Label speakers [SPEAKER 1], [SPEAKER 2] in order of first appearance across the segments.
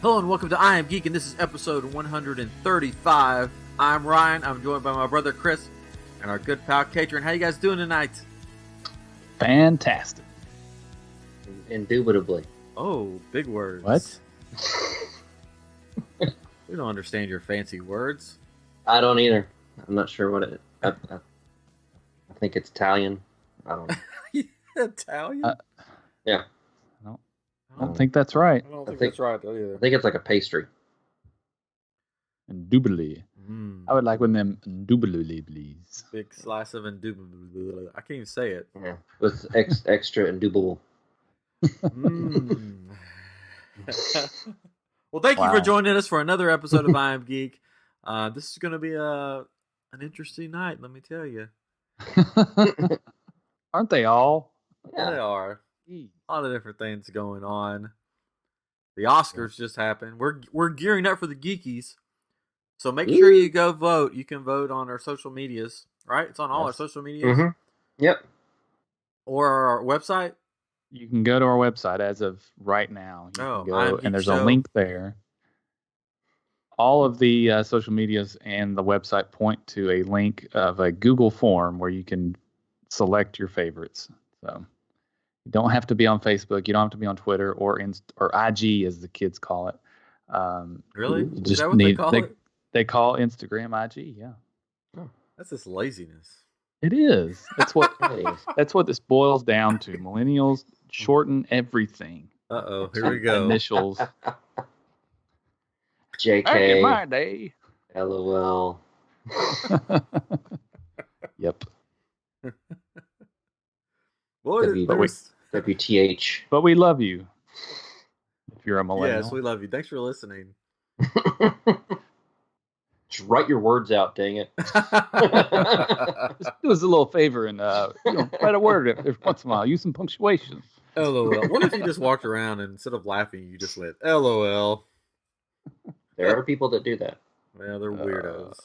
[SPEAKER 1] Hello and welcome to I Am Geek, and this is episode 135. I'm Ryan. I'm joined by my brother Chris and our good pal Catron. How you guys doing tonight?
[SPEAKER 2] Fantastic.
[SPEAKER 3] Indubitably.
[SPEAKER 1] Oh, big words.
[SPEAKER 2] What?
[SPEAKER 1] We don't understand your fancy words.
[SPEAKER 3] I don't either. I'm not sure what it. I think it's Italian. I don't know.
[SPEAKER 1] Italian?
[SPEAKER 3] Yeah.
[SPEAKER 2] I don't think that's right.
[SPEAKER 1] I don't think
[SPEAKER 3] think-
[SPEAKER 1] that's right either.
[SPEAKER 3] I think it's like a pastry.
[SPEAKER 2] Indubitably. I would like one of them indubitably, please.
[SPEAKER 1] Big slice of indubitably. I can't even say it.
[SPEAKER 3] Yeah. With extra indubitable.
[SPEAKER 1] Mm. Well, thank you
[SPEAKER 2] Wow.
[SPEAKER 1] for joining us for another episode of I Am Geek. This is going to be an interesting night, let me tell you.
[SPEAKER 2] Aren't they all?
[SPEAKER 1] They
[SPEAKER 3] Yeah.
[SPEAKER 1] are. A lot of different things going on. The Oscars just happened. We're gearing up for the Geekies. So make sure you go vote. You can vote on our social medias, right? It's on all our
[SPEAKER 3] Yes.
[SPEAKER 1] social medias.
[SPEAKER 3] Mm-hmm. Yep.
[SPEAKER 1] Or our website.
[SPEAKER 2] You can go to our website as of right now. You
[SPEAKER 1] Oh,
[SPEAKER 2] can go,
[SPEAKER 1] iamGEEK
[SPEAKER 2] and there's
[SPEAKER 1] show.
[SPEAKER 2] a link there. All of the social medias and the website point to a link of a Google form where you can select your favorites. So you don't have to be on Facebook. You don't have to be on Twitter or IG, as the kids call it.
[SPEAKER 1] Really?
[SPEAKER 2] You
[SPEAKER 1] Is
[SPEAKER 2] just
[SPEAKER 1] that what they
[SPEAKER 2] need-
[SPEAKER 1] call it?
[SPEAKER 2] They call Instagram IG. Yeah,
[SPEAKER 1] That's just laziness.
[SPEAKER 2] it is. That's what.
[SPEAKER 3] It is.
[SPEAKER 2] That's what this boils down to. Millennials shorten everything.
[SPEAKER 1] Uh-oh, here we go.
[SPEAKER 2] Initials.
[SPEAKER 3] JK.
[SPEAKER 2] Back in my day.
[SPEAKER 3] LOL.
[SPEAKER 2] Yep.
[SPEAKER 1] What
[SPEAKER 3] W-
[SPEAKER 1] there was-
[SPEAKER 3] WTH.
[SPEAKER 2] But we love you. If you're a millennial.
[SPEAKER 1] Yes, we love you. Thanks for listening.
[SPEAKER 3] Just write your words out, dang it.
[SPEAKER 2] Just do us a little favor and write a word every once in a while. Use some punctuation.
[SPEAKER 1] LOL. What if you just walked around and instead of laughing, you just went LOL?
[SPEAKER 3] There are people that do that.
[SPEAKER 1] Well, they're weirdos.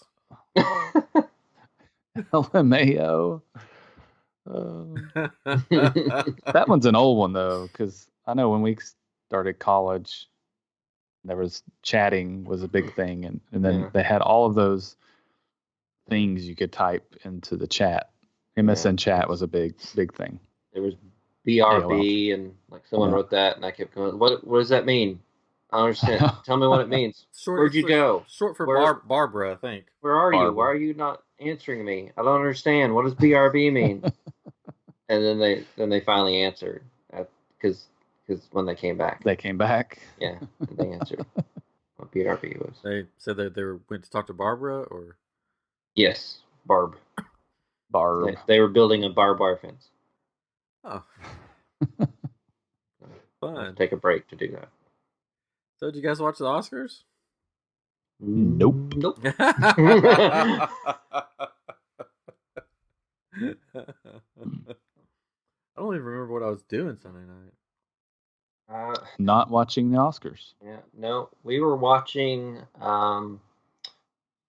[SPEAKER 2] LMAO. That one's an old one, though, because I know when we started college, there was chatting was a big thing, and then
[SPEAKER 3] Yeah.
[SPEAKER 2] they had all of those things you could type into the chat. MSN chat was a big thing.
[SPEAKER 3] There was BRB, and like someone
[SPEAKER 2] Yeah.
[SPEAKER 3] wrote that, and I kept going, what does that mean? I don't understand. Tell me what it means. Where'd you go?
[SPEAKER 1] Short for
[SPEAKER 3] Where-
[SPEAKER 1] Barbara, I think.
[SPEAKER 3] Where are you?
[SPEAKER 2] Barbara.
[SPEAKER 3] Why are you not answering me? I don't understand. What does BRB mean? And then they finally answered because when they came back,
[SPEAKER 2] They came back.
[SPEAKER 3] yeah, they answered what BRB was.
[SPEAKER 1] They said that they went to talk to Barbara, or
[SPEAKER 3] Yes, Barb.
[SPEAKER 2] Barb.
[SPEAKER 3] They were building a barbed wire fence.
[SPEAKER 1] oh, fun.
[SPEAKER 3] Take a break to do that.
[SPEAKER 1] So, did you guys watch the Oscars?
[SPEAKER 2] Nope.
[SPEAKER 3] Nope.
[SPEAKER 1] I don't even remember what I was doing Sunday night.
[SPEAKER 2] Not watching the Oscars.
[SPEAKER 3] Yeah, no, we were watching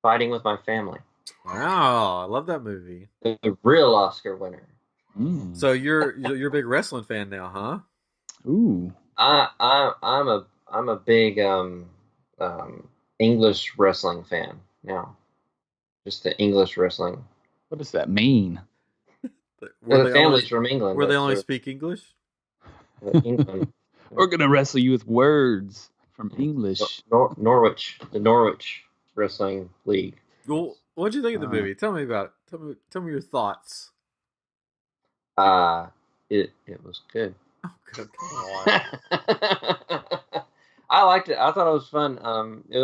[SPEAKER 3] Fighting with My Family,
[SPEAKER 1] Wow, I love that movie.
[SPEAKER 3] the real Oscar winner.
[SPEAKER 2] Mm.
[SPEAKER 1] So you're a big wrestling fan now, huh?
[SPEAKER 2] Ooh.
[SPEAKER 3] I'm a big English wrestling fan now. Just the English wrestling.
[SPEAKER 2] What does that mean?
[SPEAKER 3] Well, the family's from England.
[SPEAKER 1] Where they
[SPEAKER 3] but
[SPEAKER 1] only
[SPEAKER 3] they're-
[SPEAKER 1] speak English?
[SPEAKER 3] England.
[SPEAKER 2] We're gonna wrestle you with words from English.
[SPEAKER 3] Norwich, the Norwich Wrestling League.
[SPEAKER 1] Well, what'd you think of the
[SPEAKER 2] Uh,
[SPEAKER 1] movie? Tell me about it. Tell me your thoughts.
[SPEAKER 3] It was good.
[SPEAKER 1] Oh, good. Come on.
[SPEAKER 3] I liked it. I thought it was fun. It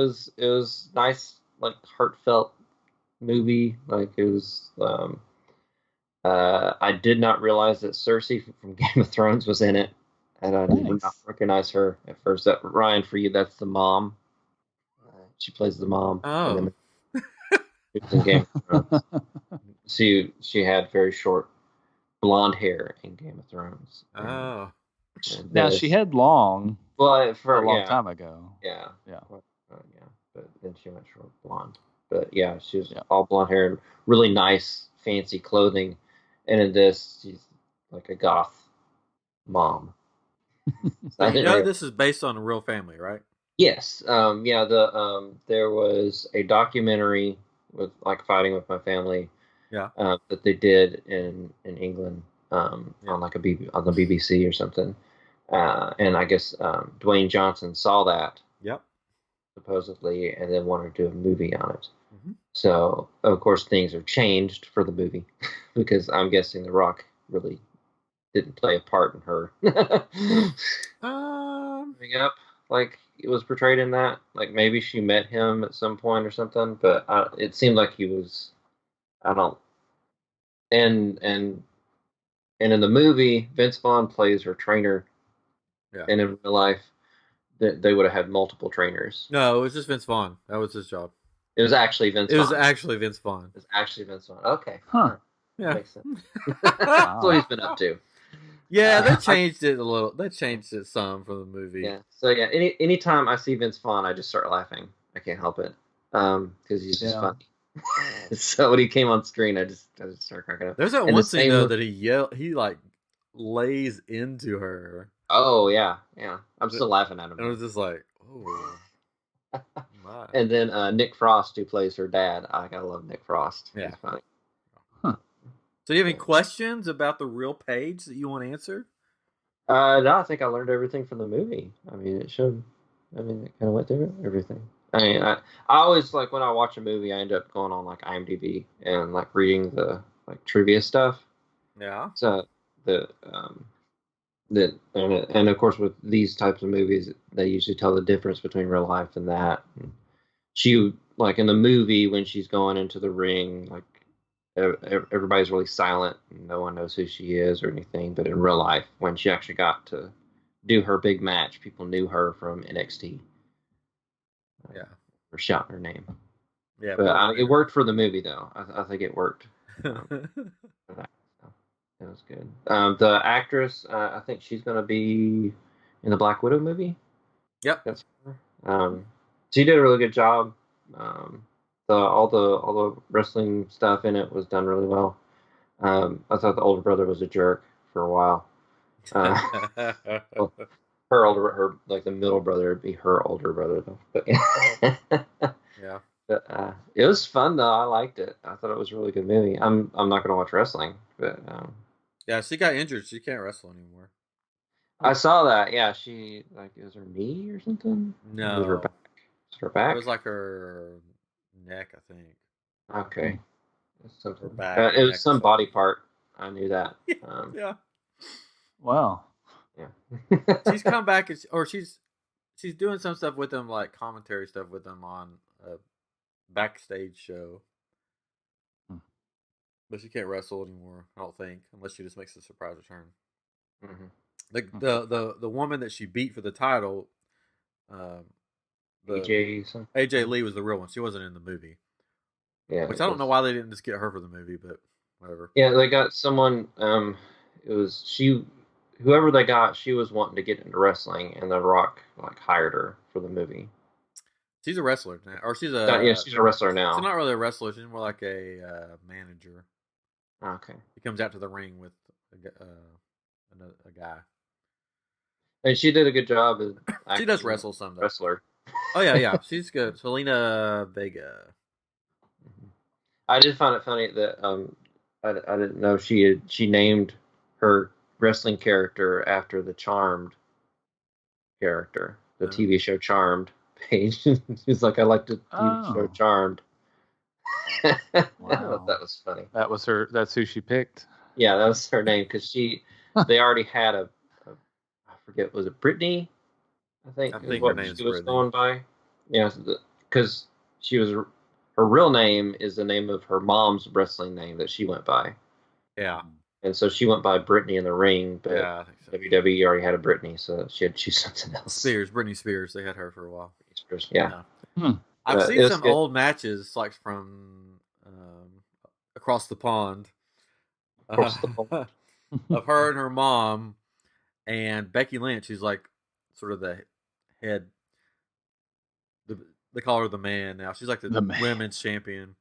[SPEAKER 3] was nice, like heartfelt movie. Like it was. I did not realize that Cersei from Game of Thrones was in it, and I did
[SPEAKER 2] Nice.
[SPEAKER 3] not recognize her at first. That Ryan, for you, that's the mom. She plays the mom.
[SPEAKER 1] Oh.
[SPEAKER 3] And then she was in Game of Thrones. She had very short blonde hair in Game of Thrones.
[SPEAKER 1] Oh,
[SPEAKER 3] And
[SPEAKER 2] Now
[SPEAKER 3] this-
[SPEAKER 2] she had long
[SPEAKER 3] well
[SPEAKER 2] for a long
[SPEAKER 3] yeah,
[SPEAKER 2] time ago.
[SPEAKER 3] Yeah.
[SPEAKER 2] Yeah.
[SPEAKER 3] Yeah. But then she went short blonde. But yeah, she was
[SPEAKER 2] Yeah.
[SPEAKER 3] all blonde hair and really nice, fancy clothing. And in this, she's like a goth mom.
[SPEAKER 1] so you know this is based on a real family, right?
[SPEAKER 3] Yes. Yeah. There was a documentary with like fighting with my family
[SPEAKER 1] Yeah.
[SPEAKER 3] that they did in England
[SPEAKER 1] Yeah.
[SPEAKER 3] on like on the BBC or something. And I guess Dwayne Johnson saw that
[SPEAKER 1] Yep.
[SPEAKER 3] supposedly, and then wanted to do a movie on it.
[SPEAKER 1] Mm-hmm.
[SPEAKER 3] So of course things are changed for the movie because I'm guessing The Rock really didn't play a part in her
[SPEAKER 1] Um.
[SPEAKER 3] coming up like it was portrayed in that. Like maybe she met him at some point or something, but it seemed like he was. I don't. And and in the movie, Vince Vaughn plays her trainer,
[SPEAKER 1] Yeah.
[SPEAKER 3] and in real life, they would have had multiple trainers.
[SPEAKER 1] No, it was just Vince Vaughn. That was his job.
[SPEAKER 3] It was actually Vince
[SPEAKER 1] It was
[SPEAKER 3] Vaughn.
[SPEAKER 1] actually Vince Vaughn.
[SPEAKER 3] It was actually Vince Vaughn. Okay,
[SPEAKER 2] Huh.
[SPEAKER 3] that
[SPEAKER 1] Yeah.
[SPEAKER 3] makes sense. That's what
[SPEAKER 2] Wow.
[SPEAKER 3] he's been up to.
[SPEAKER 1] Yeah, they
[SPEAKER 3] I
[SPEAKER 1] changed it a little. They changed it some for the movie.
[SPEAKER 3] Yeah. So yeah, anytime I see Vince Vaughn, I just start laughing. I can't help it. Because he's just
[SPEAKER 2] Yeah.
[SPEAKER 3] funny. So when he came on screen, I just started cracking up.
[SPEAKER 1] There's that
[SPEAKER 3] And
[SPEAKER 1] one
[SPEAKER 3] the
[SPEAKER 1] scene
[SPEAKER 3] same
[SPEAKER 1] though
[SPEAKER 3] with-
[SPEAKER 1] that he like lays into her,
[SPEAKER 3] Oh yeah, yeah. I'm still laughing at him.
[SPEAKER 1] and it was just like, oh my.
[SPEAKER 3] And then Nick Frost, who plays her dad. I gotta love Nick Frost.
[SPEAKER 1] Yeah.
[SPEAKER 3] He's funny.
[SPEAKER 1] So, do you have any questions about the real page that you want to answer?
[SPEAKER 3] No, I think I learned everything from the movie. I mean, it showed. I mean, it kind of went through everything. I mean, I always like when I watch a movie, I end up going on like IMDb and like reading the like trivia stuff.
[SPEAKER 1] Yeah.
[SPEAKER 3] So and of course with these types of movies, they usually tell the difference between real life and that. She like in the movie when she's going into the ring, like everybody's really silent, and no one knows who she is or anything. But in real life, when she actually got to do her big match, people knew her from NXT.
[SPEAKER 1] Yeah.
[SPEAKER 3] Or shouting her name.
[SPEAKER 1] Yeah.
[SPEAKER 3] But it worked for the movie, though. I think it worked. For that. So, it was good. The actress, I think she's going to be in the Black Widow movie.
[SPEAKER 1] Yep.
[SPEAKER 3] That's her. She did a really good job. All the wrestling stuff in it was done really well. I thought the older brother was a jerk for a while. Well, her like the middle brother would be her older brother though. But
[SPEAKER 1] Yeah.
[SPEAKER 3] But it was fun though. I liked it. I thought it was a really good movie. I'm not gonna watch wrestling, but
[SPEAKER 1] Yeah. She got injured. She can't wrestle anymore.
[SPEAKER 3] I saw that. Yeah, she like it was her knee or something. It was her
[SPEAKER 1] No.
[SPEAKER 3] back. Was it her back?
[SPEAKER 1] It was like her neck, I think.
[SPEAKER 3] Okay. Something.
[SPEAKER 1] Her back,
[SPEAKER 3] It
[SPEAKER 1] neck,
[SPEAKER 3] was some
[SPEAKER 1] something.
[SPEAKER 3] body part. I knew that.
[SPEAKER 1] Yeah.
[SPEAKER 2] Wow.
[SPEAKER 3] Yeah.
[SPEAKER 1] She's come back, or she's doing some stuff with them, like commentary stuff with them on a backstage show. But she can't wrestle anymore, I don't think, unless she just makes a surprise return.
[SPEAKER 3] Mm-hmm.
[SPEAKER 1] The woman that she beat for the title,
[SPEAKER 3] AJ
[SPEAKER 1] Lee was the real one. She wasn't in the movie.
[SPEAKER 3] Yeah.
[SPEAKER 1] Which I don't know why they didn't just get her for the movie, but whatever.
[SPEAKER 3] Yeah, they got someone. It was whoever they got. She was wanting to get into wrestling, and The Rock like hired her for the movie.
[SPEAKER 1] She's a wrestler now, or she's
[SPEAKER 3] She's a wrestler now.
[SPEAKER 1] She's not really a wrestler. She's more like a manager.
[SPEAKER 3] Okay.
[SPEAKER 1] He comes out to the ring with a guy.
[SPEAKER 3] And she did a good job as
[SPEAKER 1] She does wrestle some though.
[SPEAKER 3] wrestler.
[SPEAKER 1] Oh yeah, she's good. Selena Vega.
[SPEAKER 3] I did find it funny that I didn't know she named her wrestling character after the Charmed character, the TV show Charmed. Paige. She's like, I like the TV show Charmed.
[SPEAKER 2] Wow.
[SPEAKER 3] That was funny.
[SPEAKER 2] That was her. That's who she picked.
[SPEAKER 3] Yeah, that was her name because they already had I forget, was it Brittany? I think
[SPEAKER 1] her name's
[SPEAKER 3] she was
[SPEAKER 1] Brittany.
[SPEAKER 3] going by. Yeah, because her real name is the name of her mom's wrestling name that she went by.
[SPEAKER 1] Yeah.
[SPEAKER 3] And so she went by Brittany in the ring, but
[SPEAKER 1] Yeah, I think so.
[SPEAKER 3] WWE already had a Brittany, so she had to choose something else.
[SPEAKER 1] Britney Spears. They had her for a while.
[SPEAKER 3] Yeah.
[SPEAKER 1] I've
[SPEAKER 3] But
[SPEAKER 1] seen
[SPEAKER 3] it was
[SPEAKER 1] some
[SPEAKER 3] good.
[SPEAKER 1] old matches, like from across the pond,
[SPEAKER 3] Across the pond.
[SPEAKER 1] of her and her mom, and Becky Lynch, who's like sort of the head. They call her the man now. She's like the women's champion,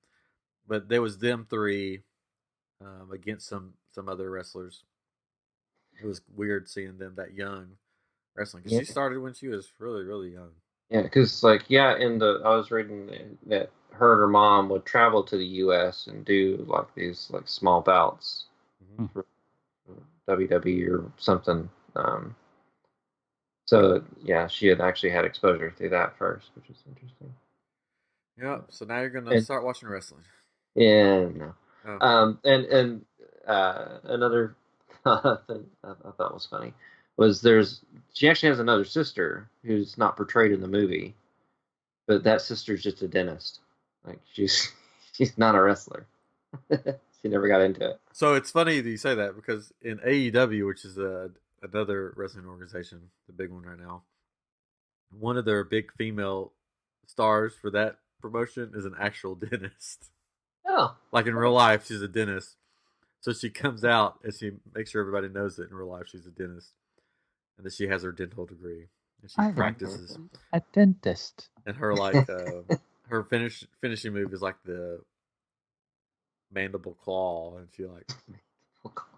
[SPEAKER 1] but there was them three against some other wrestlers. It was weird seeing them that young wrestling because she started when she was really, really young.
[SPEAKER 3] Yeah, because I was reading that her and her mom would travel to the U.S. and do like these like small bouts
[SPEAKER 1] Mhm.
[SPEAKER 3] for WWE or something. So yeah, she had actually had exposure through that first, which is interesting.
[SPEAKER 1] Yep. So now you're gonna
[SPEAKER 3] And
[SPEAKER 1] start watching wrestling.
[SPEAKER 3] yeah, no.
[SPEAKER 1] Oh.
[SPEAKER 3] Another thing I thought was funny was she actually has another sister who's not portrayed in the movie, but that sister's just a dentist. Like she's not a wrestler. She never got into it.
[SPEAKER 1] So it's funny that you say that because in AEW, which is another wrestling organization, the big one right now, one of their big female stars for that promotion is an actual dentist.
[SPEAKER 3] Oh,
[SPEAKER 1] Like in real life, she's a dentist. So she comes out and she makes sure everybody knows that in real life she's a dentist, and that she has her dental degree and she
[SPEAKER 2] I like
[SPEAKER 1] practices.
[SPEAKER 2] a dentist.
[SPEAKER 1] And her her finishing move is like the mandible claw, and she like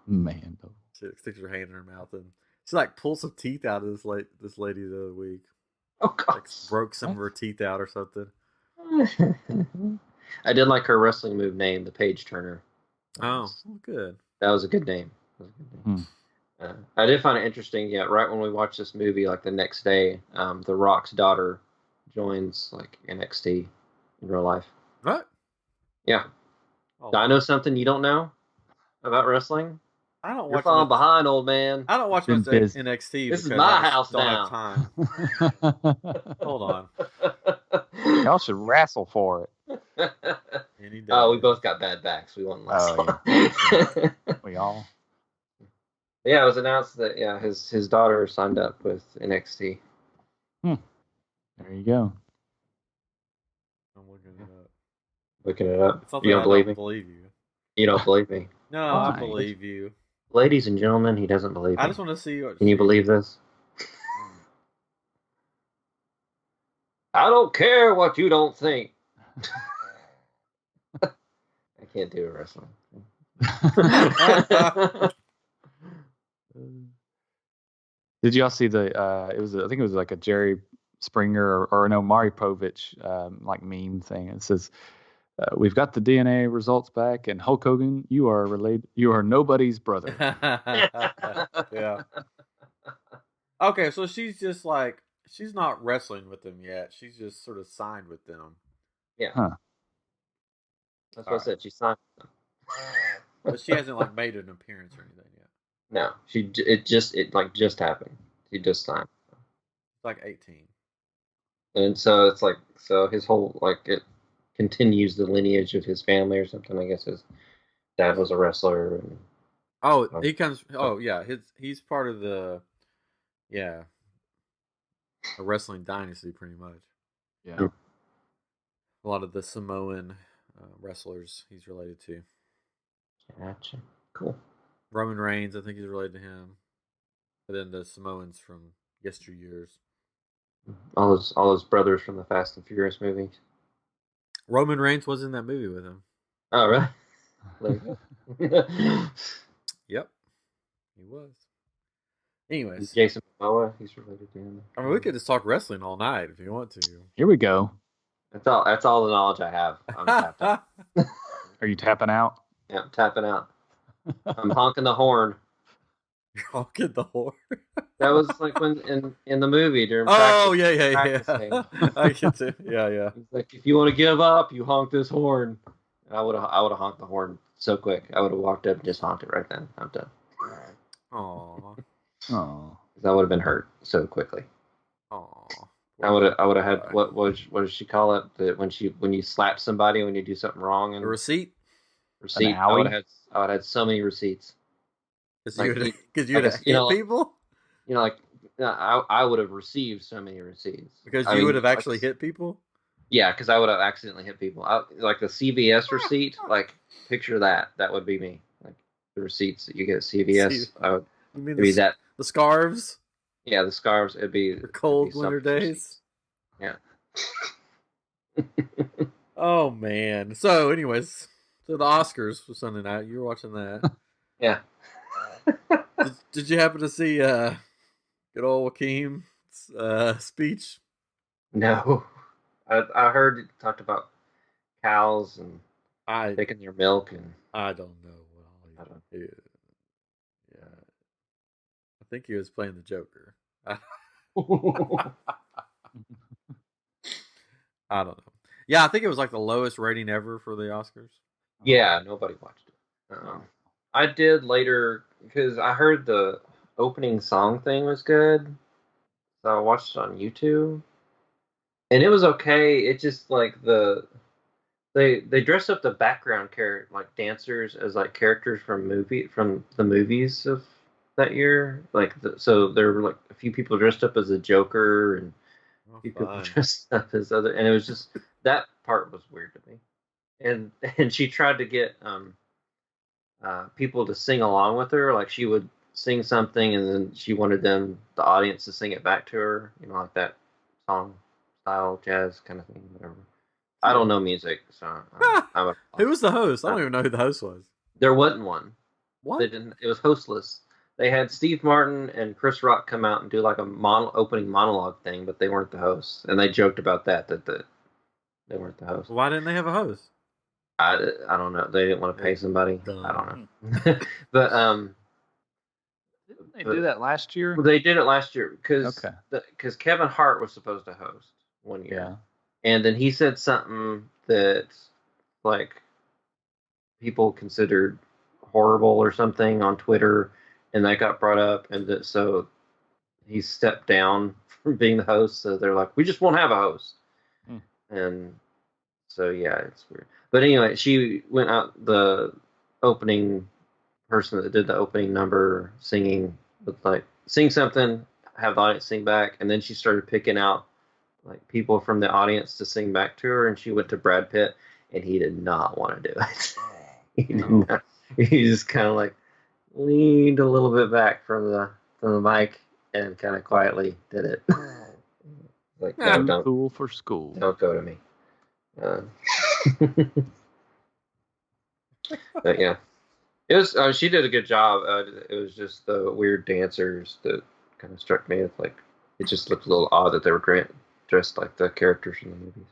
[SPEAKER 2] Man,
[SPEAKER 1] she sticks her hand in her mouth and she like pulls some teeth out of this lady the other week.
[SPEAKER 3] oh
[SPEAKER 1] Like broke some of her teeth out or something.
[SPEAKER 3] gosh. I did like her wrestling move name, the Page Turner.
[SPEAKER 1] Oh, good.
[SPEAKER 3] That was a good name. I did find it interesting. Yeah, right when we watched this movie, like the next day, The Rock's daughter joins like NXT in real life.
[SPEAKER 1] What?
[SPEAKER 3] Yeah,
[SPEAKER 1] Oh,
[SPEAKER 3] I know something you don't know about wrestling.
[SPEAKER 1] I don't
[SPEAKER 3] You're
[SPEAKER 1] watch
[SPEAKER 3] falling
[SPEAKER 1] much.
[SPEAKER 3] behind, old man.
[SPEAKER 1] I don't watch
[SPEAKER 2] Been
[SPEAKER 1] much
[SPEAKER 2] busy.
[SPEAKER 1] NXT
[SPEAKER 3] This is
[SPEAKER 1] because
[SPEAKER 3] my
[SPEAKER 1] I just
[SPEAKER 3] house
[SPEAKER 1] don't
[SPEAKER 3] now.
[SPEAKER 1] have time. Hold on.
[SPEAKER 2] Y'all should wrestle for it.
[SPEAKER 1] Any day.
[SPEAKER 3] Oh, we both got bad backs. We won't last
[SPEAKER 2] Oh,
[SPEAKER 3] long.
[SPEAKER 2] We all.
[SPEAKER 3] Yeah, it was announced that his daughter signed up with NXT.
[SPEAKER 2] There you go.
[SPEAKER 1] I'm looking it up.
[SPEAKER 3] Looking it up.
[SPEAKER 1] It's not
[SPEAKER 3] You
[SPEAKER 1] that
[SPEAKER 3] don't
[SPEAKER 1] I
[SPEAKER 3] believe
[SPEAKER 1] don't
[SPEAKER 3] me?
[SPEAKER 1] believe you.
[SPEAKER 3] You don't believe me?
[SPEAKER 1] No, I
[SPEAKER 2] Why?
[SPEAKER 1] believe you.
[SPEAKER 3] Ladies and gentlemen, he doesn't believe
[SPEAKER 1] I
[SPEAKER 3] me.
[SPEAKER 1] just want to see what.
[SPEAKER 3] Can you believe this? I don't care what you don't think. I can't do wrestling.
[SPEAKER 2] Did y'all see the? It was I think it was like a Jerry Springer or no Mari Povich like meme thing. It says, "We've got the DNA results back, and Hulk Hogan, you are related. You are nobody's brother."
[SPEAKER 1] Yeah. Okay, so she's just like she's not wrestling with them yet. She's just sort of signed with them.
[SPEAKER 3] Yeah.
[SPEAKER 2] Huh.
[SPEAKER 3] That's what I said. She signed.
[SPEAKER 1] But she hasn't like made an appearance or anything yet.
[SPEAKER 3] No, it just happened. She just signed.
[SPEAKER 1] It's like 18.
[SPEAKER 3] And so it's like his whole like it continues the lineage of his family or something. I guess his dad was a wrestler. And,
[SPEAKER 1] Oh, he comes. Oh, yeah. He's part of the a wrestling dynasty, pretty much.
[SPEAKER 2] Yeah.
[SPEAKER 1] A lot of the Samoan wrestlers he's related to.
[SPEAKER 3] Gotcha. Cool.
[SPEAKER 1] Roman Reigns, I think he's related to him. But then the Samoans from yesteryears.
[SPEAKER 3] All those brothers from the Fast and Furious movies.
[SPEAKER 1] Roman Reigns was in that movie with him.
[SPEAKER 3] Oh, really?
[SPEAKER 1] Yep, he was. Anyways,
[SPEAKER 3] Jason Momoa, he's related to him.
[SPEAKER 1] I mean, we could just talk wrestling all night if you want to.
[SPEAKER 2] Here we go.
[SPEAKER 3] That's all the knowledge I have. I'm tapped out.
[SPEAKER 2] Are you tapping out?
[SPEAKER 3] Yeah, I'm tapping out. I'm honking the horn.
[SPEAKER 1] You're honking the horn.
[SPEAKER 3] That was like when in the movie during
[SPEAKER 1] Oh,
[SPEAKER 3] practice.
[SPEAKER 1] yeah.
[SPEAKER 3] Practicing.
[SPEAKER 1] I get to. Yeah.
[SPEAKER 3] He's like, if you want to give up, you honk this horn. And I would have honked the horn so quick. I would have walked up and just honked it right then. I'm done.
[SPEAKER 1] Aw.
[SPEAKER 2] Oh.
[SPEAKER 3] Because I would have been hurt so quickly.
[SPEAKER 1] Aw.
[SPEAKER 3] I would have had what does she call it? That when you slap somebody when you do something wrong and
[SPEAKER 1] A receipt?
[SPEAKER 3] receipt. I would have had so many receipts.
[SPEAKER 1] Because you'd have hit people?
[SPEAKER 3] You know, like I would have received so many receipts.
[SPEAKER 1] Because you would have actually hit people?
[SPEAKER 3] Yeah, because I would have accidentally hit people. Like the CVS receipt, like picture that. That would be me. Like the receipts that you get at CVS.
[SPEAKER 1] You mean
[SPEAKER 3] that.
[SPEAKER 1] The scarves?
[SPEAKER 3] Yeah, the scarves. It'd be
[SPEAKER 1] the cold winter days.
[SPEAKER 3] Yeah.
[SPEAKER 1] Oh man. So, anyways, the Oscars was Sunday night. You were watching that.
[SPEAKER 3] Yeah.
[SPEAKER 1] Did you happen to see good old Joaquin's speech?
[SPEAKER 3] No, I heard it talked about cows and
[SPEAKER 1] I
[SPEAKER 3] taking their milk, and
[SPEAKER 1] I don't know what
[SPEAKER 3] I
[SPEAKER 1] all
[SPEAKER 3] don't.
[SPEAKER 1] he. Yeah, I think he was playing the Joker. I don't know. Yeah, I think it was like the lowest rating ever for the Oscars.
[SPEAKER 3] Yeah, nobody watched it. I did later because I heard the opening song thing was good, so I watched it on YouTube, and it was okay. It just like they dressed up the background character like dancers as like characters from the movies of that year. So there were like a few people dressed up as a Joker and
[SPEAKER 1] Oh,
[SPEAKER 3] a few people
[SPEAKER 1] fun.
[SPEAKER 3] dressed up as other, and it was just that part was weird to me. And she tried to get people to sing along with her. Like she would sing something, and then she wanted the audience, to sing it back to her. You know, like that song style, jazz kind of thing, whatever. I don't know music, so I'm a
[SPEAKER 1] Who was the host? I
[SPEAKER 3] uh,
[SPEAKER 1] don't even know who the host was.
[SPEAKER 3] there wasn't one. They
[SPEAKER 1] What?
[SPEAKER 3] didn't. It was hostless. They had Steve Martin and Chris Rock come out and do like a opening monologue thing, but they weren't the hosts, and they joked about that they weren't the host.
[SPEAKER 1] Why didn't they have a host?
[SPEAKER 3] I don't know. They didn't want to pay somebody. I
[SPEAKER 1] Dumb.
[SPEAKER 3] don't know. But
[SPEAKER 2] Didn't they do that last year?
[SPEAKER 3] Well, they did it last year
[SPEAKER 2] Okay.
[SPEAKER 3] because Kevin Hart was supposed to host one year,
[SPEAKER 2] Yeah.
[SPEAKER 3] and then he said something that like people considered horrible or something on Twitter, and that got brought up, and so he stepped down from being the host. So they're like, we just won't have a host, and so yeah, it's weird. But anyway, she went out the opening person that did the opening number singing with like sing something, have the audience sing back, and then she started picking out like people from the audience to sing back to her, and she went to Brad Pitt, and he did not want to do it. he did not. He just kind of like leaned a little bit back from the mic and kind of quietly did it. Like no,
[SPEAKER 2] Too cool for school.
[SPEAKER 3] don't go to me. But yeah. It was. She did a good job. It was just the weird dancers that kind of struck me as like it just looked a little odd that they were dressed like the characters in the movies.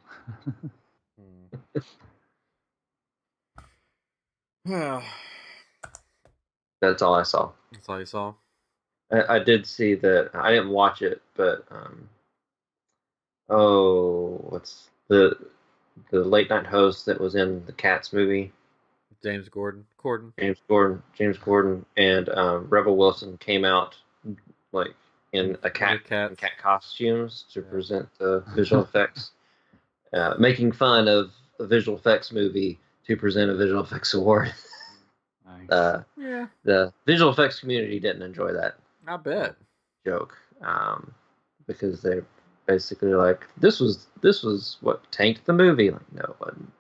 [SPEAKER 3] That's all I saw.
[SPEAKER 1] That's all you saw.
[SPEAKER 3] I did see that. I didn't watch it, but what's the late night host that was in the Cats movie?
[SPEAKER 1] James Corden.
[SPEAKER 3] James Corden, and Rebel Wilson came out like in
[SPEAKER 1] Cat
[SPEAKER 3] costumes to present the visual effects, making fun of the visual effects movie to present a visual effects award.
[SPEAKER 2] Nice.
[SPEAKER 1] Yeah.
[SPEAKER 3] The visual effects community didn't enjoy that
[SPEAKER 1] I bet.
[SPEAKER 3] joke because they basically like this was what tanked the movie. Like no, it wasn't.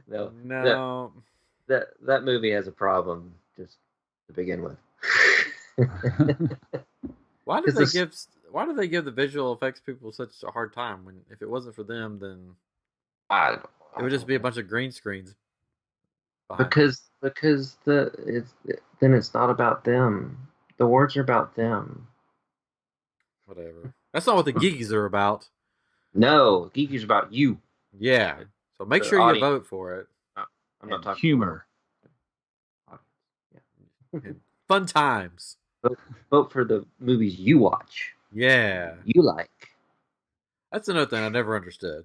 [SPEAKER 1] No.
[SPEAKER 3] No. That movie has a problem just to begin with.
[SPEAKER 1] Why did they give the visual effects people such a hard time when if it wasn't for them then it would just be a bunch of green screens.
[SPEAKER 3] Because then it's not about them. The words are about them.
[SPEAKER 1] Whatever. That's not what the geekies are about.
[SPEAKER 3] No, Geeky's about you.
[SPEAKER 1] Yeah. So make sure you vote for it.
[SPEAKER 3] I'm not talking
[SPEAKER 2] humor.
[SPEAKER 3] Yeah.
[SPEAKER 1] Fun times.
[SPEAKER 3] Vote for the movies you watch.
[SPEAKER 1] Yeah.
[SPEAKER 3] You like.
[SPEAKER 1] That's another thing I never understood.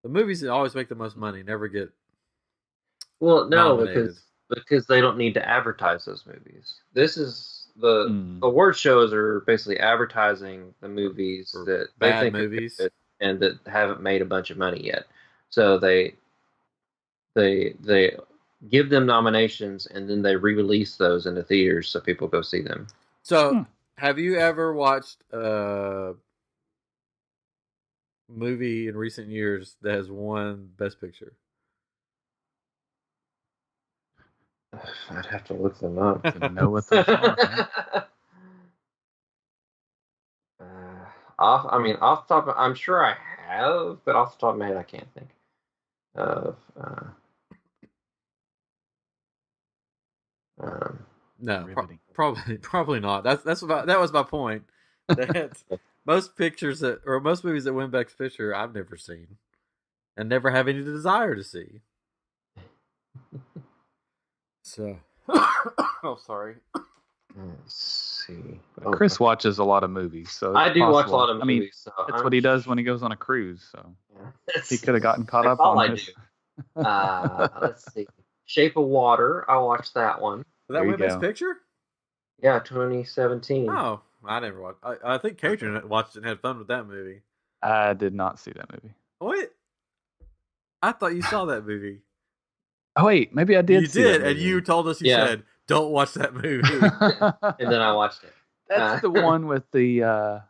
[SPEAKER 1] The movies that always make the most money never get nominated.
[SPEAKER 3] because they don't need to advertise those movies. This is the award shows are basically advertising the movies that they think
[SPEAKER 1] movies
[SPEAKER 3] are good and that haven't made a bunch of money yet. So they give them nominations and then they re-release those into theaters so people go see them.
[SPEAKER 1] So, have you ever watched a movie in recent years that has won Best Picture?
[SPEAKER 3] I'd have to look them up
[SPEAKER 2] to know what those are.
[SPEAKER 3] Off the top, I'm sure I have, but off the top of my head, I can't think of.
[SPEAKER 1] No, probably not. That was my point. That most movies that win Best Picture I've never seen, and never have any desire to see. So, oh, sorry.
[SPEAKER 3] Let's see.
[SPEAKER 2] Chris watches a lot of movies, so
[SPEAKER 3] I
[SPEAKER 2] it's
[SPEAKER 3] do watch a
[SPEAKER 2] possible.
[SPEAKER 3] lot of movies.
[SPEAKER 2] I mean,
[SPEAKER 3] so
[SPEAKER 2] that's what he does when he goes on a cruise. So
[SPEAKER 3] Yeah.
[SPEAKER 2] he could have gotten caught
[SPEAKER 3] That's
[SPEAKER 2] up
[SPEAKER 3] all
[SPEAKER 2] on
[SPEAKER 3] I
[SPEAKER 2] this.
[SPEAKER 3] do. Let's see. Shape of Water. I watched that one.
[SPEAKER 1] Did
[SPEAKER 2] There
[SPEAKER 1] that
[SPEAKER 2] you
[SPEAKER 1] win Best
[SPEAKER 2] go.
[SPEAKER 1] Picture?
[SPEAKER 3] Yeah, 2017.
[SPEAKER 1] Oh, I never watched. I think Catron watched it and had fun with that movie.
[SPEAKER 2] I did not see that movie.
[SPEAKER 1] What? I thought you saw that movie.
[SPEAKER 2] Oh wait, maybe I did.
[SPEAKER 1] You
[SPEAKER 2] see that
[SPEAKER 1] did, and
[SPEAKER 2] movie.
[SPEAKER 1] you told us
[SPEAKER 3] Yeah.
[SPEAKER 1] said, "Don't watch that movie."
[SPEAKER 3] And then I watched it.
[SPEAKER 2] That's the one with the.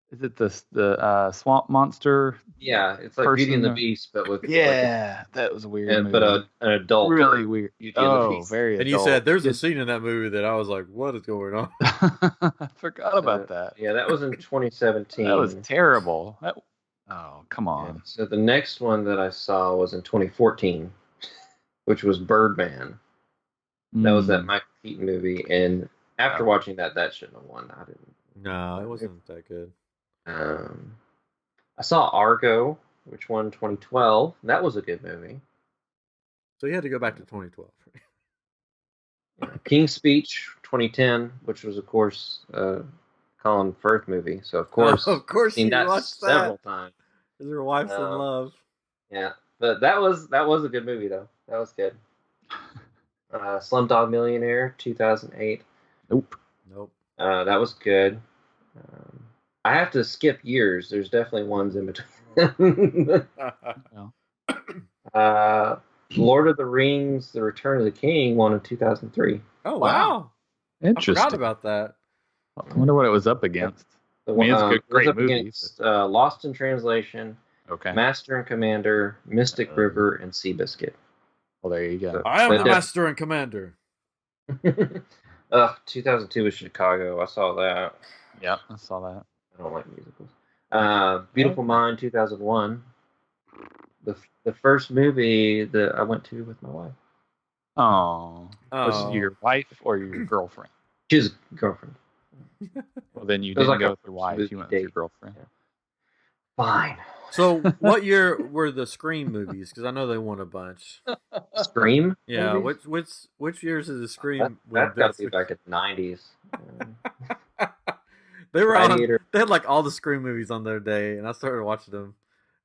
[SPEAKER 2] Is it the swamp monster?
[SPEAKER 3] Yeah, it's like Beauty and the
[SPEAKER 2] Person-
[SPEAKER 3] Beast, but with
[SPEAKER 2] Yeah, that was a weird movie.
[SPEAKER 3] but an adult.
[SPEAKER 2] really weird.
[SPEAKER 3] Beauty and the
[SPEAKER 2] Oh,
[SPEAKER 3] Beast.
[SPEAKER 2] very.
[SPEAKER 1] And you
[SPEAKER 2] adult.
[SPEAKER 1] said there's a scene in that movie that I was like, "What is going on?"
[SPEAKER 2] I forgot about that.
[SPEAKER 3] Yeah, that was in 2017.
[SPEAKER 2] That was terrible. Oh, come
[SPEAKER 3] Yeah,
[SPEAKER 2] on.
[SPEAKER 3] so the next one that I saw was in 2014, which was Birdman. That was that Michael Keaton movie, and after watching that shouldn't have won. I didn't.
[SPEAKER 1] No, it wasn't that good.
[SPEAKER 3] I saw Argo, which won 2012. That was a good movie.
[SPEAKER 1] So you had to go back to 2012.
[SPEAKER 3] King's Speech, 2010, which was, of course, Colin Firth movie. So, of course,
[SPEAKER 1] of course,
[SPEAKER 3] seen
[SPEAKER 1] you
[SPEAKER 3] that
[SPEAKER 1] watched
[SPEAKER 3] several
[SPEAKER 1] that.
[SPEAKER 3] times.
[SPEAKER 1] Because your wife's in love.
[SPEAKER 3] Yeah, but that was a good movie, though. That was good. Slumdog Millionaire, 2008.
[SPEAKER 2] Nope.
[SPEAKER 3] That was good. I have to skip years. There's definitely ones in between. Lord of the Rings: The Return of the King won in 2003.
[SPEAKER 1] Oh wow!
[SPEAKER 2] Interesting.
[SPEAKER 1] I forgot about that.
[SPEAKER 2] I wonder what it was up against. I mean, it's a
[SPEAKER 3] It was
[SPEAKER 2] great
[SPEAKER 3] up
[SPEAKER 2] movie.
[SPEAKER 3] against Lost in Translation,
[SPEAKER 2] Okay.
[SPEAKER 3] Master and Commander, Mystic River, and Seabiscuit.
[SPEAKER 2] Well, there you go.
[SPEAKER 1] I am the Master and Commander.
[SPEAKER 3] 2002 was Chicago. I saw that.
[SPEAKER 2] Yeah, I saw that.
[SPEAKER 3] I don't like musicals. Beautiful Mind, 2001. The first movie that I went to with my wife.
[SPEAKER 2] Oh. Was it your wife or your girlfriend?
[SPEAKER 3] She was a girlfriend.
[SPEAKER 2] Well, then you
[SPEAKER 3] It was
[SPEAKER 2] didn't
[SPEAKER 3] like
[SPEAKER 2] go
[SPEAKER 3] a
[SPEAKER 2] with your wife. You went with
[SPEAKER 3] date.
[SPEAKER 2] your girlfriend.
[SPEAKER 3] Yeah. Fine.
[SPEAKER 1] So, what year were the Scream movies? Because I know they won a bunch.
[SPEAKER 3] Scream?
[SPEAKER 1] Yeah,
[SPEAKER 3] movies?
[SPEAKER 1] which years is the Scream?
[SPEAKER 3] That's got to be back in the 90s.
[SPEAKER 1] They were on.
[SPEAKER 3] Gladiator.
[SPEAKER 1] They had like all the Scream movies on their day, and I started watching them,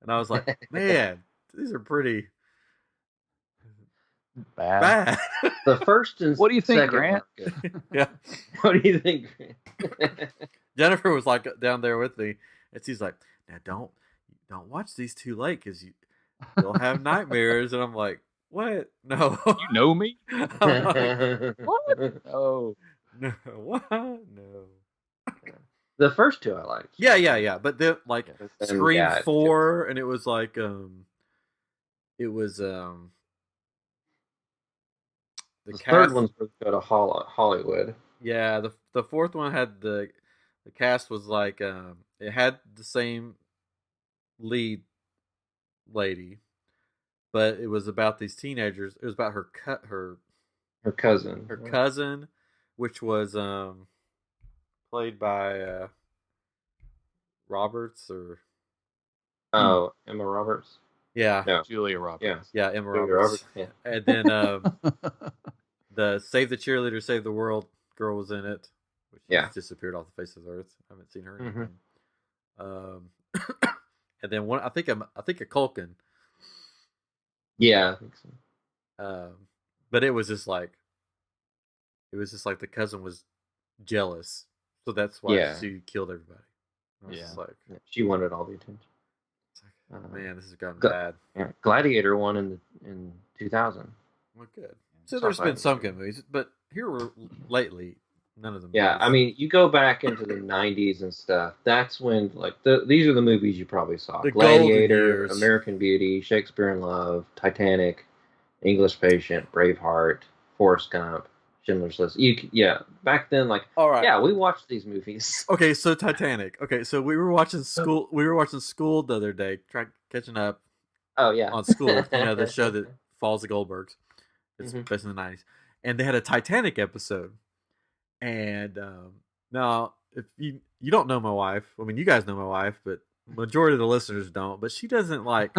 [SPEAKER 1] and I was like, man, these are pretty bad.
[SPEAKER 3] The first and
[SPEAKER 2] what do you think,
[SPEAKER 3] second
[SPEAKER 2] Grant?
[SPEAKER 3] were good.
[SPEAKER 1] Yeah.
[SPEAKER 3] What do you think, Grant?
[SPEAKER 1] Jennifer was like down there with me, and she's like, "Now don't watch these too late, because you'll have nightmares." And I'm like, "What? No."
[SPEAKER 2] You know me?
[SPEAKER 1] I'm like,
[SPEAKER 2] What? Oh.
[SPEAKER 1] no, what? No.
[SPEAKER 3] The first two I liked.
[SPEAKER 1] Yeah. But then like
[SPEAKER 3] And,
[SPEAKER 1] Scream
[SPEAKER 3] yeah,
[SPEAKER 1] 4, and it was like the
[SPEAKER 3] third one's supposed to go to Hollywood.
[SPEAKER 1] Yeah, the fourth one had the cast was like it had the same lead lady, but it was about these teenagers. It was about her cousin, which was played by Roberts or
[SPEAKER 3] Emma Roberts.
[SPEAKER 1] Yeah,
[SPEAKER 3] No.
[SPEAKER 2] Julia Roberts.
[SPEAKER 1] yeah, Emma
[SPEAKER 3] Julia
[SPEAKER 1] Roberts.
[SPEAKER 3] Yeah.
[SPEAKER 1] And then the Save the Cheerleader, Save the World girl was in it, which has disappeared off the face of the earth. I haven't seen her in anything. And then one, I think a Culkin.
[SPEAKER 3] Yeah, I think so.
[SPEAKER 1] But it was just like the cousin was jealous, so that's why she killed everybody. I was just like,
[SPEAKER 3] she wanted all the attention.
[SPEAKER 1] It's like, man, this has gotten bad.
[SPEAKER 3] Yeah. Gladiator won in 2000.
[SPEAKER 1] Well, good. So there's been some good movies, but here lately, none of them.
[SPEAKER 3] Yeah, I mean, you go back into the 90s and stuff. That's when, like, these are the movies you probably saw:
[SPEAKER 1] The
[SPEAKER 3] Gladiator, American Beauty, Shakespeare in Love, Titanic, English Patient, Braveheart, Forrest Gump, Schindler's List. Back then, like,
[SPEAKER 1] all right, yeah,
[SPEAKER 3] we watched these movies.
[SPEAKER 1] Okay, so Titanic. Okay, so we were watching School. We were watching School the other day, catching up.
[SPEAKER 3] Oh yeah,
[SPEAKER 1] on School. The show that follows the Goldbergs. It's based in the 90s, and they had a Titanic episode. And now, if you you don't know my wife. I mean, you guys know my wife, but majority of the listeners don't. But she doesn't like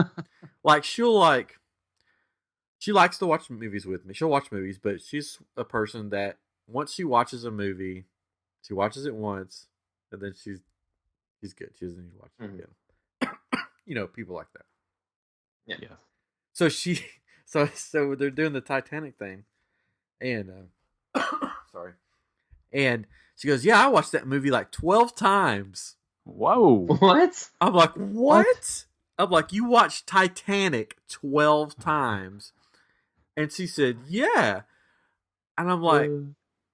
[SPEAKER 1] she likes to watch movies with me. She'll watch movies, but she's a person that once she watches a movie, she watches it once, and then she's good. She doesn't need to watch it again. People like that.
[SPEAKER 3] Yeah.
[SPEAKER 2] Yes.
[SPEAKER 1] So so they're doing the Titanic thing, and sorry, and she goes, "Yeah, I watched that movie like 12 times."
[SPEAKER 2] Whoa.
[SPEAKER 3] What?
[SPEAKER 1] I'm like, "What?" I'm like, "You watched Titanic 12 times?" And she said, "Yeah." And I'm like,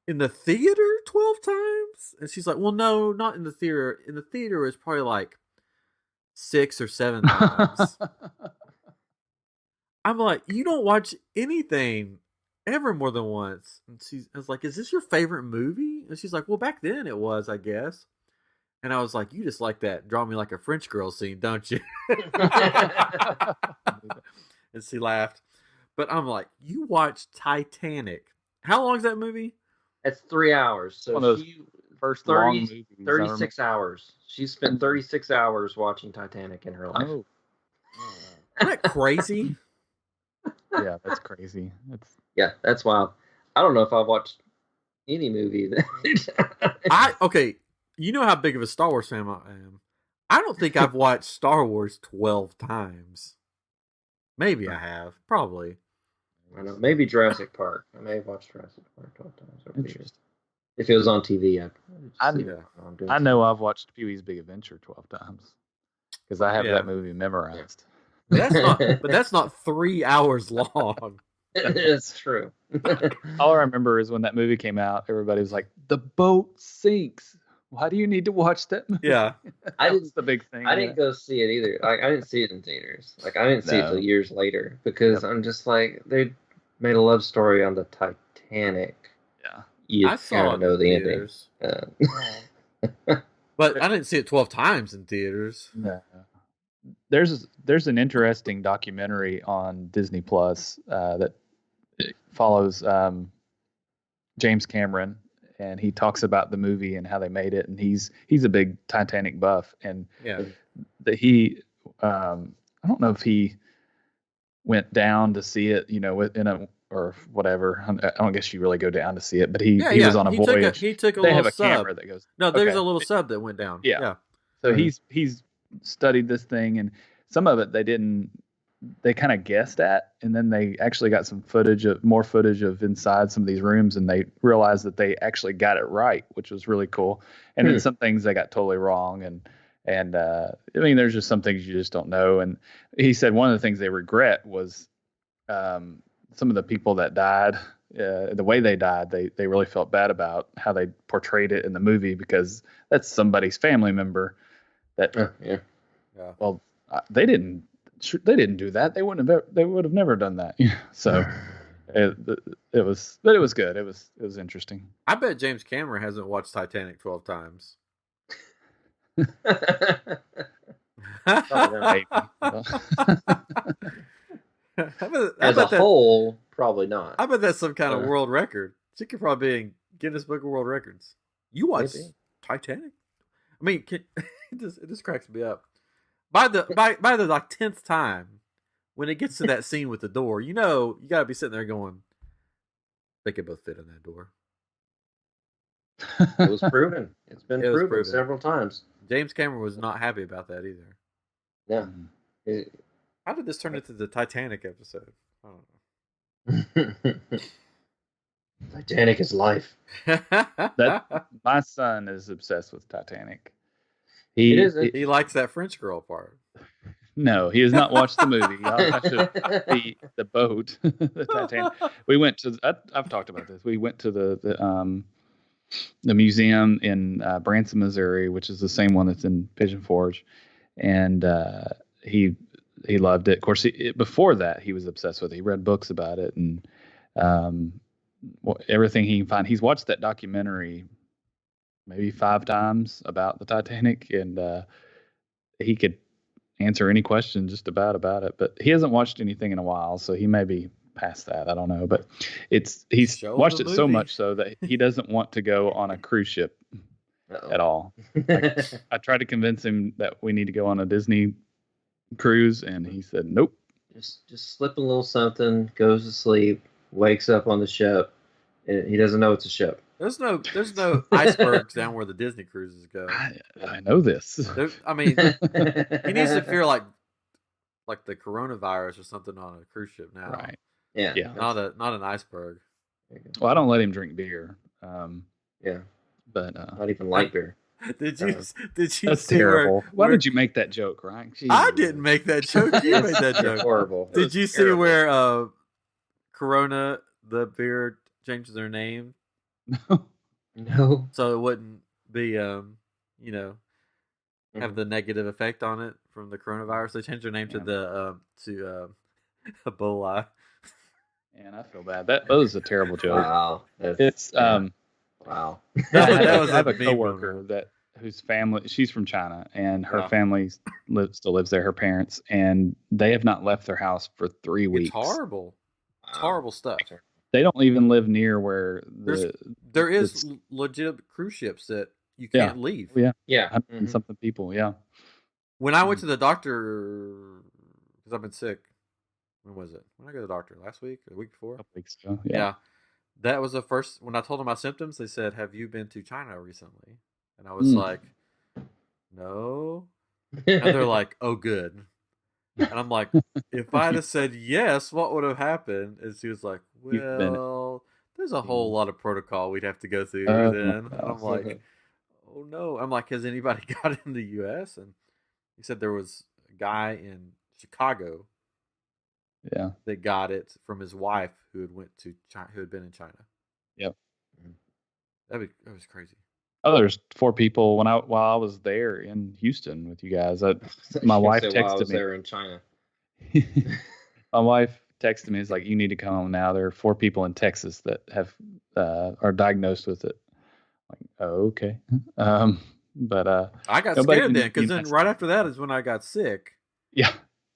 [SPEAKER 1] "In the theater 12 times?" And she's like, "Well, no, not in the theater. In the theater, it's probably like 6 or 7 times." I'm like, "You don't watch anything ever more than once." And I was like, "Is this your favorite movie?" And she's like, "Well, back then it was, I guess." And I was like, "You just like that draw me like a French girl scene, don't you?" And she laughed. But I'm like, "You watched Titanic. How long is that movie?"
[SPEAKER 3] It's 3 hours. So
[SPEAKER 2] One of those
[SPEAKER 3] she
[SPEAKER 2] first
[SPEAKER 3] 30
[SPEAKER 2] long movies.
[SPEAKER 3] 36 hours. She spent 36 hours watching Titanic in her life.
[SPEAKER 2] Oh.
[SPEAKER 1] Isn't that crazy?
[SPEAKER 2] Yeah, that's crazy.
[SPEAKER 3] Yeah, that's wild. I don't know if I've watched any movie that
[SPEAKER 1] Okay, you know how big of a Star Wars fan I am. I don't think I've watched Star Wars 12 times. Maybe I have. Probably.
[SPEAKER 3] I know. Maybe Jurassic Park. I may have watched Jurassic Park 12 times over the years. If it was on TV,
[SPEAKER 2] I know I've watched Pee-wee's Big Adventure 12 times because I have that movie memorized.
[SPEAKER 1] But that's not 3 hours long.
[SPEAKER 3] It's true.
[SPEAKER 2] All I remember is when that movie came out, everybody was like, "The boat sinks. Why do you need to watch that movie?"
[SPEAKER 1] Yeah.
[SPEAKER 2] That's the big thing.
[SPEAKER 3] I didn't go see it either. Like, I didn't see it in theaters. Like, I didn't see it till years later because I'm just like, they made a love story on the Titanic.
[SPEAKER 2] Yeah.
[SPEAKER 3] You kind of know the ending.
[SPEAKER 1] But I didn't see it 12 times in theaters.
[SPEAKER 2] No. There's an interesting documentary on Disney Plus that follows James Cameron, and he talks about the movie and how they made it, and he's a big Titanic buff, and that he I don't know if he went down to see it, in a or whatever. I don't guess you really go down to see it, but he was on a voyage.
[SPEAKER 1] He took a
[SPEAKER 2] they
[SPEAKER 1] little
[SPEAKER 2] have a
[SPEAKER 1] sub.
[SPEAKER 2] camera that goes.
[SPEAKER 1] No, there's a little sub that went down. Yeah.
[SPEAKER 2] So he's studied this thing, and some of it they kind of guessed at, and then they actually got more footage of inside some of these rooms, and they realized that they actually got it right, which was really cool. And then some things they got totally wrong, and I mean, there's just some things you just don't know. And he said one of the things they regret was some of the people that died, the way they died, they really felt bad about how they portrayed it in the movie, because that's somebody's family member that well, they didn't do that. They would have never done that. So it was good. It was interesting.
[SPEAKER 1] I bet James Cameron hasn't watched Titanic 12 times.
[SPEAKER 3] As a whole, probably not.
[SPEAKER 1] I bet that's some kind of world record. She could probably be in Guinness Book of World Records. You watched Titanic? I mean, it just cracks me up. By the like 10th time, when it gets to that scene with the door, you gotta be sitting there going, they could both fit in that door.
[SPEAKER 3] It was proven. It's been proven several times.
[SPEAKER 1] James Cameron was not happy about that either.
[SPEAKER 3] Yeah.
[SPEAKER 1] How did this turn into the Titanic episode? I don't know.
[SPEAKER 3] Titanic is life.
[SPEAKER 2] My son is obsessed with Titanic.
[SPEAKER 1] He likes that French girl part.
[SPEAKER 2] No, he has not watched the movie. The boat, the Titanic. We went to. I've talked about this. We went to the museum in Branson, Missouri, which is the same one that's in Pigeon Forge, and he loved it. Of course, before that, he was obsessed with it. He read books about it, and everything he can find. He's watched that documentary maybe 5 times about the Titanic, and he could answer any question just about it. But he hasn't watched anything in a while, so he may be past that. I don't know, but he's watched it so much so that he doesn't want to go on a cruise ship. at all. I tried to convince him that we need to go on a Disney cruise, and he said nope.
[SPEAKER 3] Just slip a little something, goes to sleep, wakes up on the ship, and he doesn't know it's a ship.
[SPEAKER 1] There's no icebergs down where the Disney cruises go.
[SPEAKER 2] I know this.
[SPEAKER 1] I mean, he needs to fear like the coronavirus or something on a cruise ship now.
[SPEAKER 2] Right.
[SPEAKER 3] Yeah.
[SPEAKER 1] Not an iceberg.
[SPEAKER 2] Well, I don't let him drink beer.
[SPEAKER 3] Yeah.
[SPEAKER 2] But
[SPEAKER 3] not even light beer.
[SPEAKER 1] Did you
[SPEAKER 2] that's
[SPEAKER 1] see
[SPEAKER 2] terrible. Why did you make that joke, Ryan? Jeez.
[SPEAKER 1] I didn't make that joke. You made that joke.
[SPEAKER 3] Horrible.
[SPEAKER 1] Did you see where Corona, the beer, changed their name?
[SPEAKER 3] No.
[SPEAKER 1] So it wouldn't be have the negative effect on it from the coronavirus. They changed their name to Ebola.
[SPEAKER 2] And I feel bad. That was a terrible joke.
[SPEAKER 3] Wow.
[SPEAKER 2] It's
[SPEAKER 3] wow.
[SPEAKER 1] That was
[SPEAKER 2] I have a coworker whose family, she's from China, and her family still lives there, her parents, and they have not left their house for 3 weeks.
[SPEAKER 1] It's horrible. It's horrible stuff.
[SPEAKER 2] They don't even live near where
[SPEAKER 1] there is legit cruise ships that you can't leave.
[SPEAKER 2] Yeah.
[SPEAKER 3] 100
[SPEAKER 2] and something people, yeah.
[SPEAKER 1] When I went to the doctor, because I've been sick, when was it? When did I go to the doctor? Last week or the week before?
[SPEAKER 2] A couple weeks ago.
[SPEAKER 1] Yeah. That was the first, when I told them my symptoms, they said, "Have you been to China recently?" And I was like, "No." And they're like, "Oh, good." And I'm like, if I'd have said yes, what would have happened? And she was like, "Well, there's a whole lot of protocol we'd have to go through then." And I'm like, "Oh no." I'm like, "Has anybody got it in the US?" And he said there was a guy in Chicago that got it from his wife who had went to China, who had been in China.
[SPEAKER 2] Yep.
[SPEAKER 1] That was crazy.
[SPEAKER 2] Oh, there's 4 people while I was there in Houston with you guys. My wife texted
[SPEAKER 3] while I was
[SPEAKER 2] me.
[SPEAKER 3] there in China.
[SPEAKER 2] My wife texted me. It's like, you need to come home now. There are 4 people in Texas that have are diagnosed with it. Like, oh, okay. But
[SPEAKER 1] I got scared then, because then right after that is when I got sick.
[SPEAKER 2] Yeah.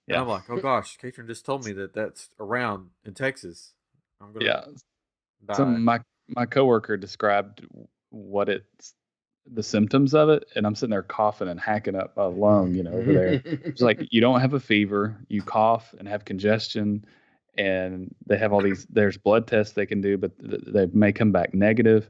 [SPEAKER 1] And I'm like, oh gosh, Catron just told me that that's around in Texas. I'm gonna die.
[SPEAKER 2] So my coworker described the symptoms of it, and I'm sitting there coughing and hacking up a lung, over there. It's like, you don't have a fever, you cough and have congestion, and they have all these. There's blood tests they can do, but they may come back negative.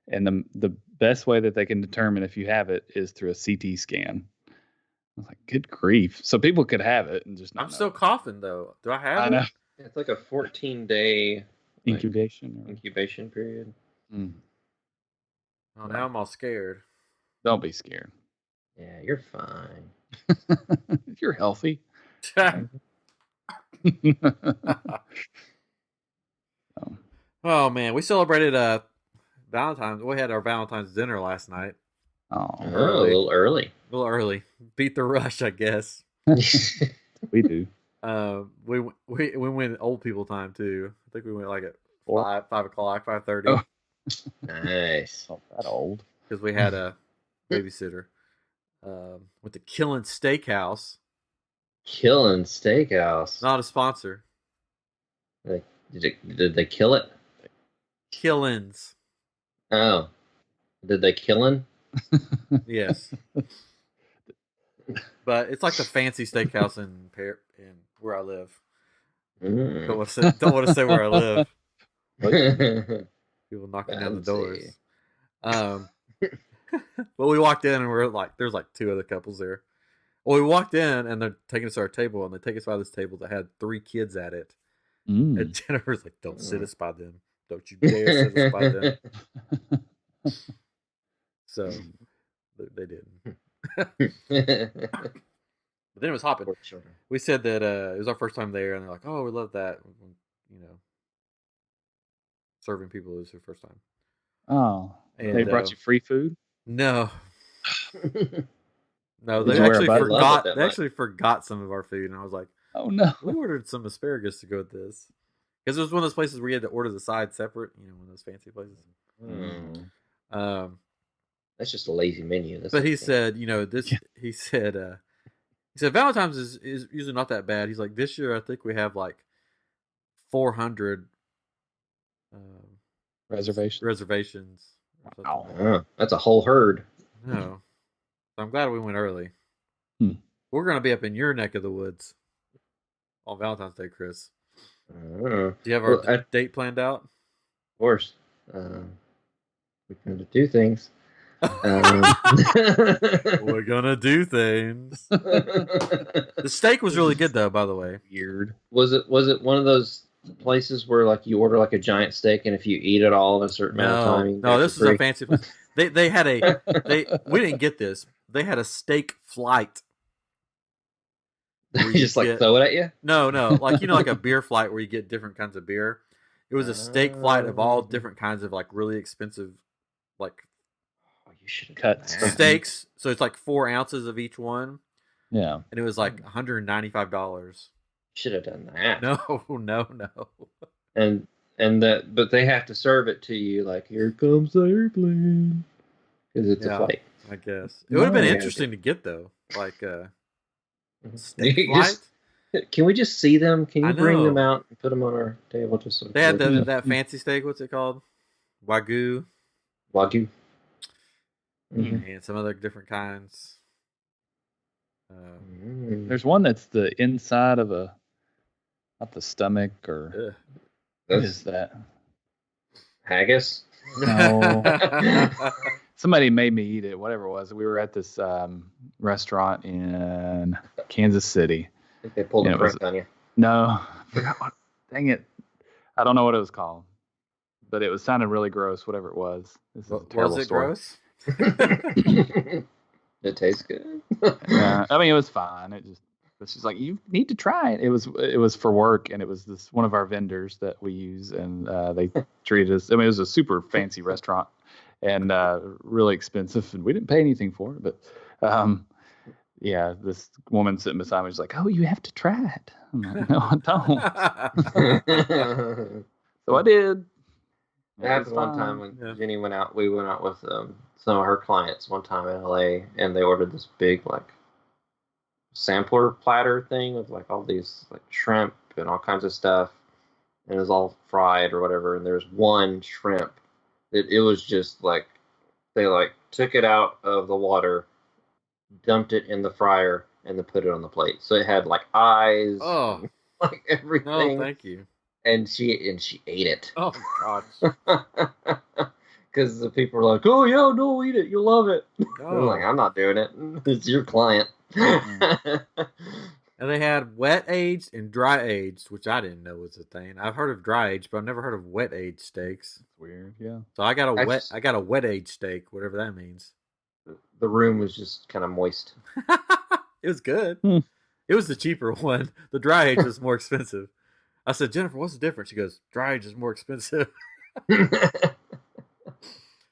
[SPEAKER 2] And the best way that they can determine if you have it is through a CT scan. I was like, good grief! So people could have it and just not.
[SPEAKER 1] I'm still coughing though. Do I have it?
[SPEAKER 2] I know.
[SPEAKER 3] It's like a 14-day
[SPEAKER 2] incubation
[SPEAKER 3] period.
[SPEAKER 2] Mm.
[SPEAKER 1] Oh, now I'm all scared.
[SPEAKER 2] Don't be scared.
[SPEAKER 3] Yeah, you're fine.
[SPEAKER 2] You're healthy.
[SPEAKER 1] Oh man, we celebrated Valentine's. We had our Valentine's dinner last night.
[SPEAKER 2] Oh,
[SPEAKER 3] a little early.
[SPEAKER 1] A little early. Beat the rush, I guess.
[SPEAKER 2] We do.
[SPEAKER 1] We went old people time too. I think we went like at 5 o'clock, 5:30.
[SPEAKER 3] Oh. Nice.
[SPEAKER 2] Not that old.
[SPEAKER 1] Because we had a babysitter. Went to Killen Steakhouse.
[SPEAKER 3] Killen Steakhouse.
[SPEAKER 1] Not a sponsor.
[SPEAKER 3] Did they kill it?
[SPEAKER 1] Killen's.
[SPEAKER 3] Oh. Did they killen?
[SPEAKER 1] Yes. But it's like the fancy steakhouse in where I live. Don't want to say where I live. People knocking down the doors. But we walked in and we're like, there's like 2 other couples there. Well, we walked in and they're taking us to our table, and they take us by this table that had 3 kids at it. And Jennifer's like, "Don't sit us by them. Don't you dare sit us by them." So they didn't. But then it was hopping. We said that it was our first time there, and they're like, "Oh, we love that." Serving people is their first time.
[SPEAKER 2] Oh, and they brought you free food?
[SPEAKER 1] No. No, they actually forgot some of our food, and I was like,
[SPEAKER 2] "Oh no!"
[SPEAKER 1] We ordered some asparagus to go with this, because it was one of those places where you had to order the side separate. One of those fancy places.
[SPEAKER 3] That's just a lazy menu.
[SPEAKER 1] But he said, he said Valentine's is usually not that bad. He's like, this year I think we have like 400
[SPEAKER 2] reservations.
[SPEAKER 1] Reservations.
[SPEAKER 3] Wow, that's a whole herd.
[SPEAKER 1] No. I'm glad we went early.
[SPEAKER 2] Hmm.
[SPEAKER 1] We're going to be up in your neck of the woods on Valentine's Day, Chris. Do you have our date planned out?
[SPEAKER 3] Of course. We're going to do things.
[SPEAKER 1] We're going to do things. The steak was really good, though, by the way.
[SPEAKER 2] Weird.
[SPEAKER 3] Was it one of those places where like you order like a giant steak and if you eat it all in a certain amount of time?
[SPEAKER 1] No, this is a fancy place. They had we didn't get this. They had a steak flight.
[SPEAKER 3] You just like throw it at you?
[SPEAKER 1] No, like like a beer flight where you get different kinds of beer. It was a steak flight of all different kinds of like really expensive, like
[SPEAKER 3] you should
[SPEAKER 2] cut
[SPEAKER 1] steaks. So it's like 4 ounces of each one.
[SPEAKER 2] Yeah,
[SPEAKER 1] and it was like $195.
[SPEAKER 3] Should have done that.
[SPEAKER 1] No.
[SPEAKER 3] And that, but they have to serve it to you like, here comes the airplane, because it's a flight.
[SPEAKER 1] I guess it would have been interesting to get though, like steak flight.
[SPEAKER 3] Can we just see them? Can you bring them out and put them on our table just so
[SPEAKER 1] they had that fancy steak? What's it called? Wagyu. And some other different kinds.
[SPEAKER 2] There's one that's the inside of not the stomach or what is that?
[SPEAKER 3] Haggis?
[SPEAKER 2] No. Somebody made me eat it, whatever it was. We were at this restaurant in Kansas City.
[SPEAKER 3] I think they pulled a prank on you.
[SPEAKER 2] No, I forgot what. Dang it. I don't know what it was called. But it sounded really gross, whatever it was. This is a terrible story.
[SPEAKER 1] Gross?
[SPEAKER 3] It tastes good.
[SPEAKER 2] I mean, it was fine. She's like, you need to try it. It was for work, and it was one of our vendors that we use, and they treated us. I mean, it was a super fancy restaurant and really expensive, and we didn't pay anything for it. But yeah, this woman sitting beside me was like, "Oh, you have to try it." I'm like, "No, I don't." So I did.
[SPEAKER 3] It happened one time when Jenny went out. We went out with some of her clients one time in LA, and they ordered this big like sampler platter thing with like all these like shrimp and all kinds of stuff, and it was all fried or whatever. And there's one shrimp that it was just like they like took it out of the water, dumped it in the fryer, and then put it on the plate. So it had like eyes, like everything.
[SPEAKER 1] No, thank you.
[SPEAKER 3] And she ate it.
[SPEAKER 1] Oh gosh.
[SPEAKER 3] Because the people were like, "Oh yeah, no, eat it, you'll love it."
[SPEAKER 1] Oh.
[SPEAKER 3] I'm like, "I'm not doing it. It's your client."
[SPEAKER 1] And they had wet aged and dry aged, which I didn't know was a thing. I've heard of dry aged, but I've never heard of wet aged steaks.
[SPEAKER 2] It's weird, yeah.
[SPEAKER 1] So I got a wet aged steak, whatever that means.
[SPEAKER 3] The room was just kind of moist.
[SPEAKER 1] It was good. It was the cheaper one. The dry aged was more expensive. I said, "Jennifer, what's the difference?" She goes, "Dry aged is more expensive."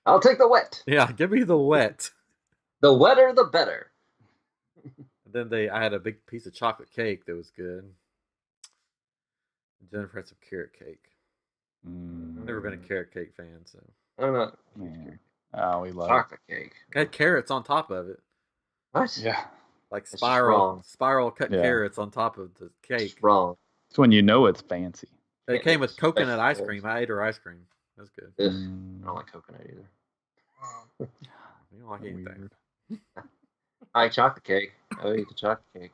[SPEAKER 3] I'll take the wet.
[SPEAKER 1] Yeah, give me the wet.
[SPEAKER 3] The wetter, the better.
[SPEAKER 1] And then I had a big piece of chocolate cake that was good. Jennifer had some carrot cake. I've never been a carrot cake fan, so
[SPEAKER 3] I'm not.
[SPEAKER 2] Oh, we love
[SPEAKER 3] chocolate cake.
[SPEAKER 1] I had carrots on top of it.
[SPEAKER 3] What?
[SPEAKER 2] Yeah,
[SPEAKER 1] like spiral cut carrots on top of the cake.
[SPEAKER 3] It's wrong.
[SPEAKER 2] It's when you know it's fancy.
[SPEAKER 1] It came with coconut ice cream. I ate her ice cream. That's good.
[SPEAKER 3] I don't like coconut either.
[SPEAKER 1] You don't like anything.
[SPEAKER 3] I like chocolate cake. I eat the chocolate cake.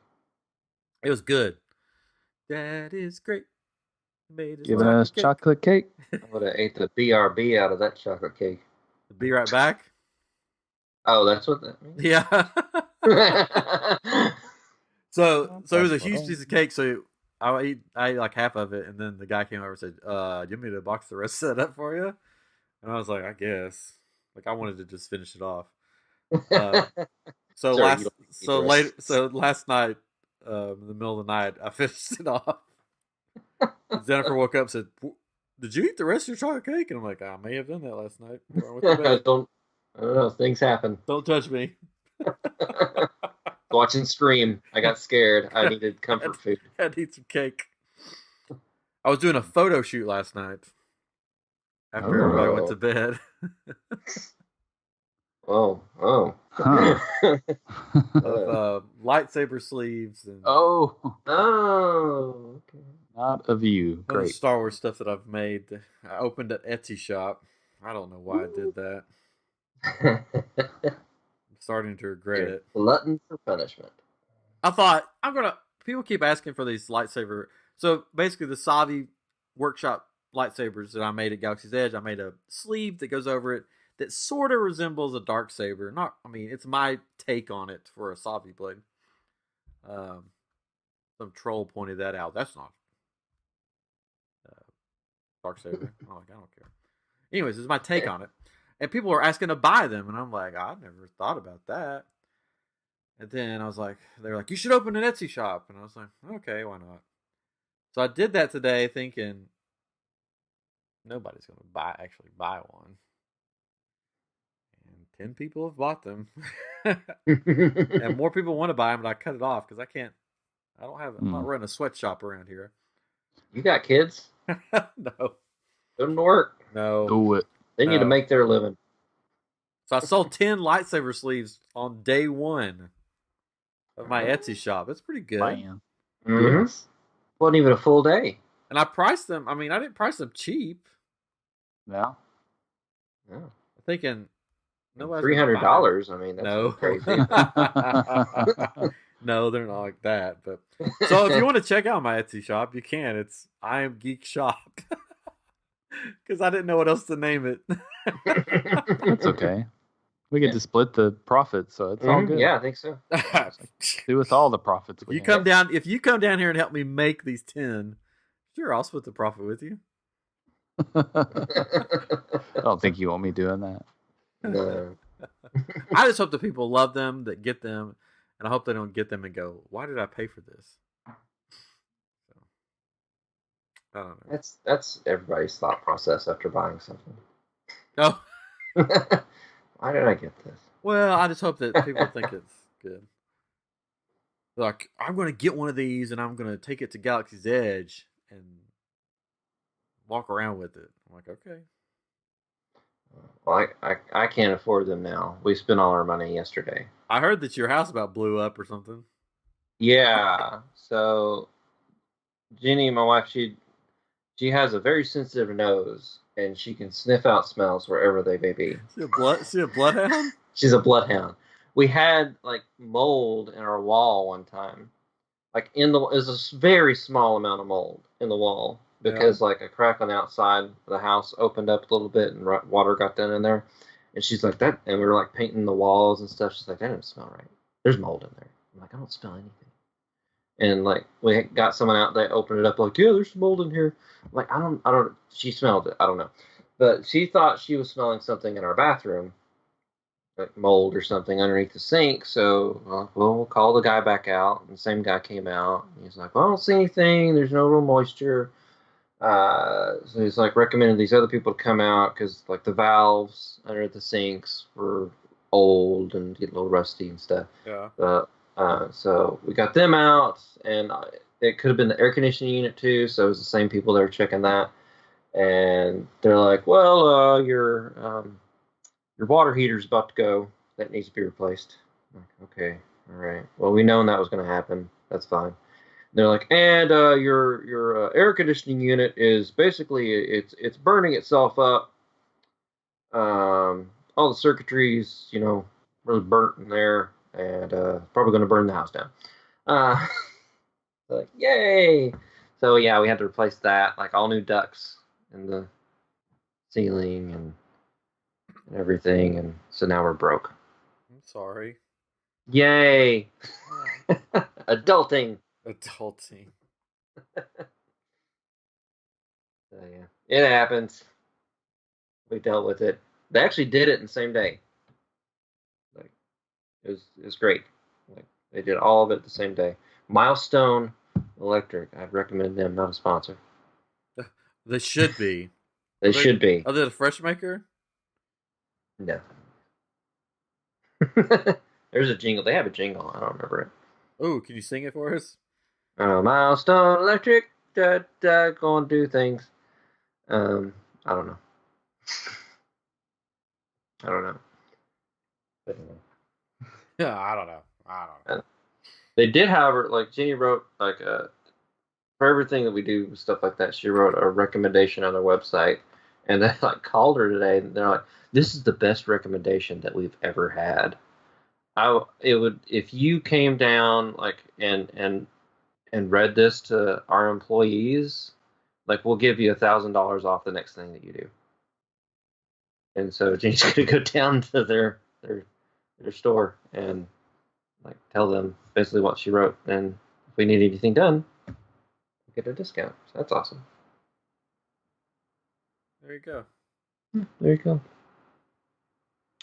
[SPEAKER 1] It was good. That is great.
[SPEAKER 2] Giving us chocolate cake.
[SPEAKER 3] I would have ate the BRB out of that chocolate cake.
[SPEAKER 1] Be right back.
[SPEAKER 3] Oh, that's what that means?
[SPEAKER 1] Yeah. So it was a huge piece of cake. So I ate like half of it, and then the guy came over and said, "Do you want me to box the rest of that up for you?" And I was like, "I guess." Like I wanted to just finish it off. So last night, in the middle of the night, I finished it off. Jennifer woke up and said, "Did you eat the rest of your chocolate cake?" And I'm like, "I may have done that last night." I
[SPEAKER 3] don't know. Things happen.
[SPEAKER 1] Don't touch me.
[SPEAKER 3] Watching Scream, I got scared. I needed comfort food.
[SPEAKER 1] I had to eat some cake. I was doing a photo shoot last night after everybody went to bed.
[SPEAKER 3] Huh.
[SPEAKER 1] Of lightsaber sleeves and
[SPEAKER 3] okay.
[SPEAKER 2] Not of you. Great.
[SPEAKER 1] Star Wars stuff that I've made. I opened an Etsy shop. I don't know why I did that. I'm starting to regret
[SPEAKER 3] You're
[SPEAKER 1] it.
[SPEAKER 3] glutton for punishment.
[SPEAKER 1] I thought people keep asking for these lightsaber. So basically, the Savi workshop lightsabers that I made at Galaxy's Edge, I made a sleeve that goes over it that sort of resembles a dark saber. It's my take on it for a Savi blade. Some troll pointed that out. That's not dark saber. I don't care. Anyways, it's my take on it, and people are asking to buy them, and I'm like, I never thought about that. And then I was like, they were like, you should open an Etsy shop, and I was like, okay, why not? So I did that today, thinking nobody's going to actually buy one. And 10 people have bought them. And more people want to buy them, but I cut it off because I'm not running a sweatshop around here.
[SPEAKER 3] You got kids?
[SPEAKER 1] No.
[SPEAKER 3] Doesn't work.
[SPEAKER 1] No.
[SPEAKER 2] Do it.
[SPEAKER 3] They need to make their living.
[SPEAKER 1] So I sold 10 lightsaber sleeves on day 1 of my Etsy shop. That's pretty good.
[SPEAKER 2] Bam.
[SPEAKER 3] Mm-hmm. Yes. Wasn't even a full day.
[SPEAKER 1] And I priced them. I didn't price them cheap.
[SPEAKER 2] No.
[SPEAKER 3] No.
[SPEAKER 1] I'm thinking
[SPEAKER 3] $300. That's
[SPEAKER 1] no.
[SPEAKER 3] crazy.
[SPEAKER 1] No, they're not like that. But so if you want to check out my Etsy shop, you can. It's iamGEEK shop. Because I didn't know what else to name it.
[SPEAKER 2] That's okay. We get to split the profits, so it's all good.
[SPEAKER 3] Yeah, I think so.
[SPEAKER 2] Do with all the profits.
[SPEAKER 1] If you come down here and help me make these 10, sure, I'll split the profit with you.
[SPEAKER 2] I don't think you want me doing that.
[SPEAKER 3] No.
[SPEAKER 1] I just hope the people love them that get them, and I hope they don't get them and go, "Why did I pay for this?" So, I don't know.
[SPEAKER 3] That's everybody's thought process after buying something.
[SPEAKER 1] Oh.
[SPEAKER 3] Why did I get this?
[SPEAKER 1] Well, I just hope that people think it's good. Like, I'm going to get one of these and I'm going to take it to Galaxy's Edge and walk around with it. I'm like, okay.
[SPEAKER 3] Well, I can't afford them now. We spent all our money yesterday.
[SPEAKER 1] I heard that your house about blew up or something.
[SPEAKER 3] Yeah. So, Jenny, my wife, she has a very sensitive nose, and she can sniff out smells wherever they may be.
[SPEAKER 1] She a bloodhound?
[SPEAKER 3] She's a bloodhound. We had mold in our wall one time. It was a very small amount of mold in the wall because a crack on the outside of the house opened up a little bit and water got down in there. And she's like, that, and we were painting the walls and stuff. She's like, that doesn't smell right. There's mold in there. I'm like, I don't smell anything. And we got someone out, they opened it up yeah, there's some mold in here. I'm like, I don't, she smelled it. I don't know. But she thought she was smelling something in our bathroom, like mold or something underneath the sink. So, we'll call the guy back out. And the same guy came out. And he's like, well, I don't see anything. There's no real moisture. So he's recommended these other people to come out because the valves under the sinks were old and get a little rusty and stuff.
[SPEAKER 1] Yeah.
[SPEAKER 3] So we got them out, and it could have been the air conditioning unit too. So it was the same people that were checking that, and they're like, "Well, your water heater's about to go. That needs to be replaced." I'm like, okay, all right. Well, we known that was going to happen. That's fine. And they're like, and your air conditioning unit is basically it's burning itself up. All the circuitry's really burnt in there. And probably going to burn the house down. Yay! So yeah, we had to replace that, all new ducts in the ceiling and everything, and so now we're broke.
[SPEAKER 1] I'm sorry.
[SPEAKER 3] Yay! Adulting.
[SPEAKER 1] So
[SPEAKER 3] yeah, it happens. We dealt with it. They actually did it in the same day. It was great. They did all of it the same day. Milestone Electric. I'd recommend them, not a sponsor.
[SPEAKER 1] They should be.
[SPEAKER 3] They should be.
[SPEAKER 1] Are they the fresh maker?
[SPEAKER 3] No. There's a jingle. They have a jingle. I don't remember it.
[SPEAKER 1] Oh, can you sing it for us?
[SPEAKER 3] Milestone Electric. Go and do things. I don't know. I don't know. But anyway.
[SPEAKER 1] Yeah, I don't know.
[SPEAKER 3] They did, however, Jenny wrote for everything that we do, stuff like that. She wrote a recommendation on their website, and they called her today, and they're like, "This is the best recommendation that we've ever had." it would, if you came down like and read this to our employees, like we'll give you $1,000 off the next thing that you do. And so Jane's gonna go down to their store and like tell them basically what she wrote, and if we need anything done, we get a discount. So that's awesome.
[SPEAKER 1] There you go.
[SPEAKER 3] There you go.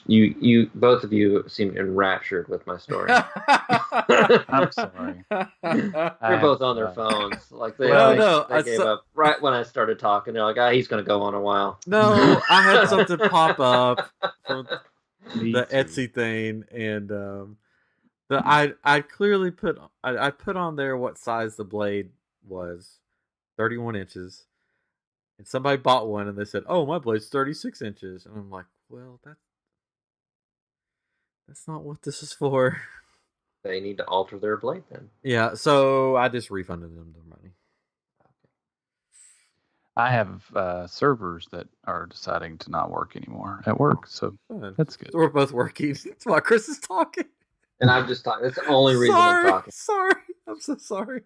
[SPEAKER 3] You both of you seemed enraptured with my story.
[SPEAKER 2] I'm sorry.
[SPEAKER 3] They're both on their phones. Like they gave up right when I started talking. They're like, he's gonna go on a while.
[SPEAKER 1] No, I had something pop up from
[SPEAKER 2] Me
[SPEAKER 1] the
[SPEAKER 2] too.
[SPEAKER 1] Etsy thing, and I clearly put on there what size the blade was, 31 inches, and somebody bought one and they said, "Oh, my blade's 36 inches," and I'm like, "Well, that's not what this is for."
[SPEAKER 3] They need to alter their blade then.
[SPEAKER 1] Yeah, so I just refunded them their money.
[SPEAKER 2] I have servers that are deciding to not work anymore at work, so
[SPEAKER 1] Fun.
[SPEAKER 2] that's good.
[SPEAKER 1] So we're both working. That's why Chris is talking.
[SPEAKER 3] And I'm just talking. That's the only reason I'm talking.
[SPEAKER 1] Sorry, I'm so sorry.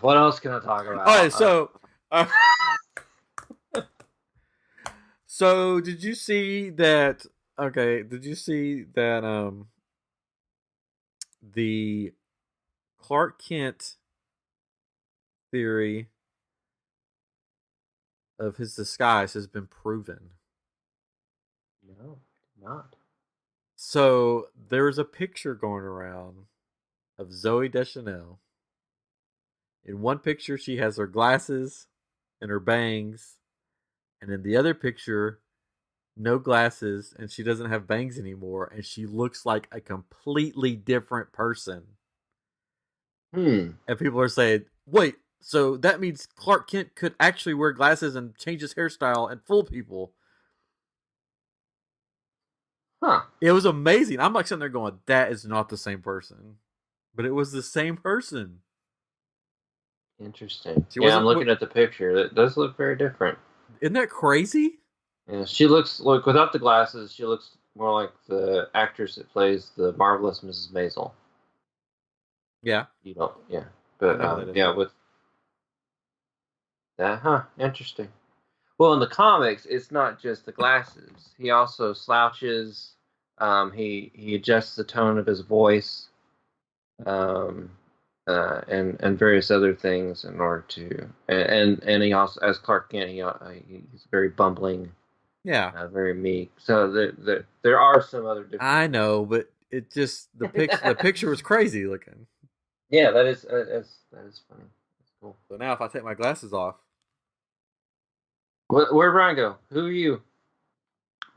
[SPEAKER 3] What else can I talk about?
[SPEAKER 1] All right, so so did you see that? Okay, did you see that? The Clark Kent theory of his disguise has been proven.
[SPEAKER 3] No, not.
[SPEAKER 1] So there's a picture going around of Zooey Deschanel. In one picture, she has her glasses and her bangs, and in the other picture, no glasses, and she doesn't have bangs anymore, and she looks like a completely different person. And people are saying, wait, so that means Clark Kent could actually wear glasses and change his hairstyle and fool people.
[SPEAKER 3] Huh.
[SPEAKER 1] It was amazing. I'm like sitting there going, that is not the same person. But it was the same person.
[SPEAKER 3] Interesting. Yeah, I'm looking at the picture. It does look very different.
[SPEAKER 1] Isn't that crazy?
[SPEAKER 3] Yeah, she looks like without the glasses, she looks more like the actress that plays the marvelous Mrs. Maisel.
[SPEAKER 1] Yeah.
[SPEAKER 3] You don't. Yeah, but yeah, with that. Interesting. Well, in the comics, it's not just the glasses. He also slouches. He adjusts the tone of his voice, and various other things in order to and he also, as Clark Kent, he's very bumbling.
[SPEAKER 1] Yeah.
[SPEAKER 3] Very meek. So there are some other differences.
[SPEAKER 1] I know, but it just the picture was crazy looking.
[SPEAKER 3] Yeah, that is funny. That's cool.
[SPEAKER 1] So now if I take my glasses off.
[SPEAKER 3] Where'd Ryan go? Who are you?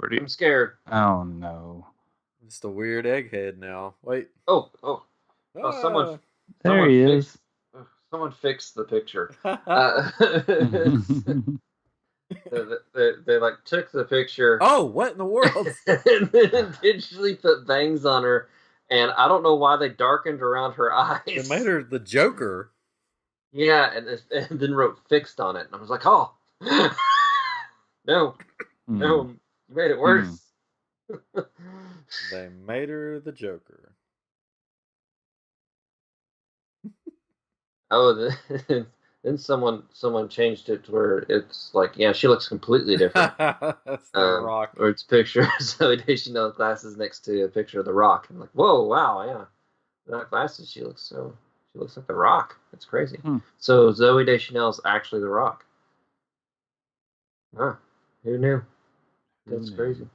[SPEAKER 3] I'm scared.
[SPEAKER 2] Oh no.
[SPEAKER 1] Just a weird egghead now. Wait.
[SPEAKER 3] Oh, someone
[SPEAKER 2] he is.
[SPEAKER 3] Someone fixed the picture. They like took the picture.
[SPEAKER 1] Oh, what in the world?
[SPEAKER 3] And then digitally put bangs on her, and I don't know why they darkened around her eyes.
[SPEAKER 1] They made her the Joker.
[SPEAKER 3] Yeah, and then wrote "fixed" on it, and I was like, oh, no, you made it worse.
[SPEAKER 1] They made her the Joker.
[SPEAKER 3] Oh, then someone changed it to where it's like, yeah, she looks completely different.
[SPEAKER 1] That's the Rock.
[SPEAKER 3] Or it's a picture of Zooey Deschanel glasses next to a picture of the Rock. I'm like, whoa, wow, yeah. Without glasses, she looks like the Rock. That's crazy. So Zooey Deschanel is actually the Rock. Huh? Who knew? That's crazy.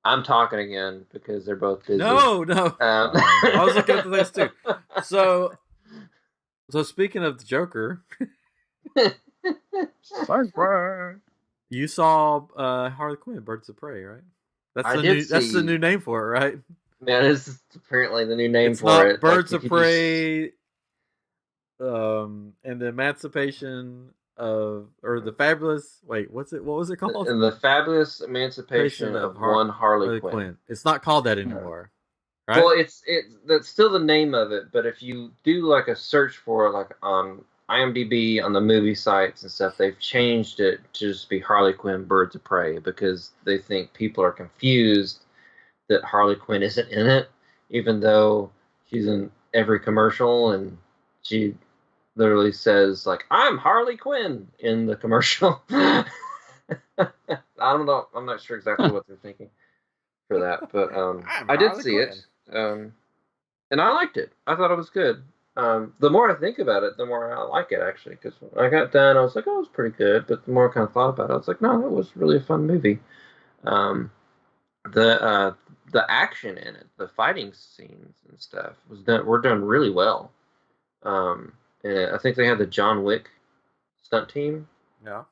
[SPEAKER 3] I'm talking again because they're both busy.
[SPEAKER 1] No. I was looking at the things too. So speaking of the Joker, you saw Harley Quinn, Birds of Prey, right? That's the new name for it, right?
[SPEAKER 3] Yeah, this is apparently the new name
[SPEAKER 1] it's
[SPEAKER 3] for
[SPEAKER 1] not
[SPEAKER 3] it.
[SPEAKER 1] Birds of Prey, and the Emancipation of, or the Fabulous. Wait, what was it called?
[SPEAKER 3] And the Fabulous Emancipation of one Harley Quinn.
[SPEAKER 1] It's not called that anymore. Right?
[SPEAKER 3] Well, it's that's still the name of it, but if you do like a search for it, like on IMDb, on the movie sites and stuff, they've changed it to just be Harley Quinn Birds of Prey because they think people are confused that Harley Quinn isn't in it. even though she's in every commercial and she literally says like, "I'm Harley Quinn" in the commercial. I don't know. I'm not sure exactly what they're thinking for that, but I did see it, and I liked it. I thought it was good. The more I think about it, the more I like it, actually. Because when I got done, I was like, "Oh, it was pretty good." But the more I kind of thought about it, I was like, "No, it was really a fun movie." Um, the action in it, the fighting scenes and stuff were done really well. And I think they had the John Wick stunt team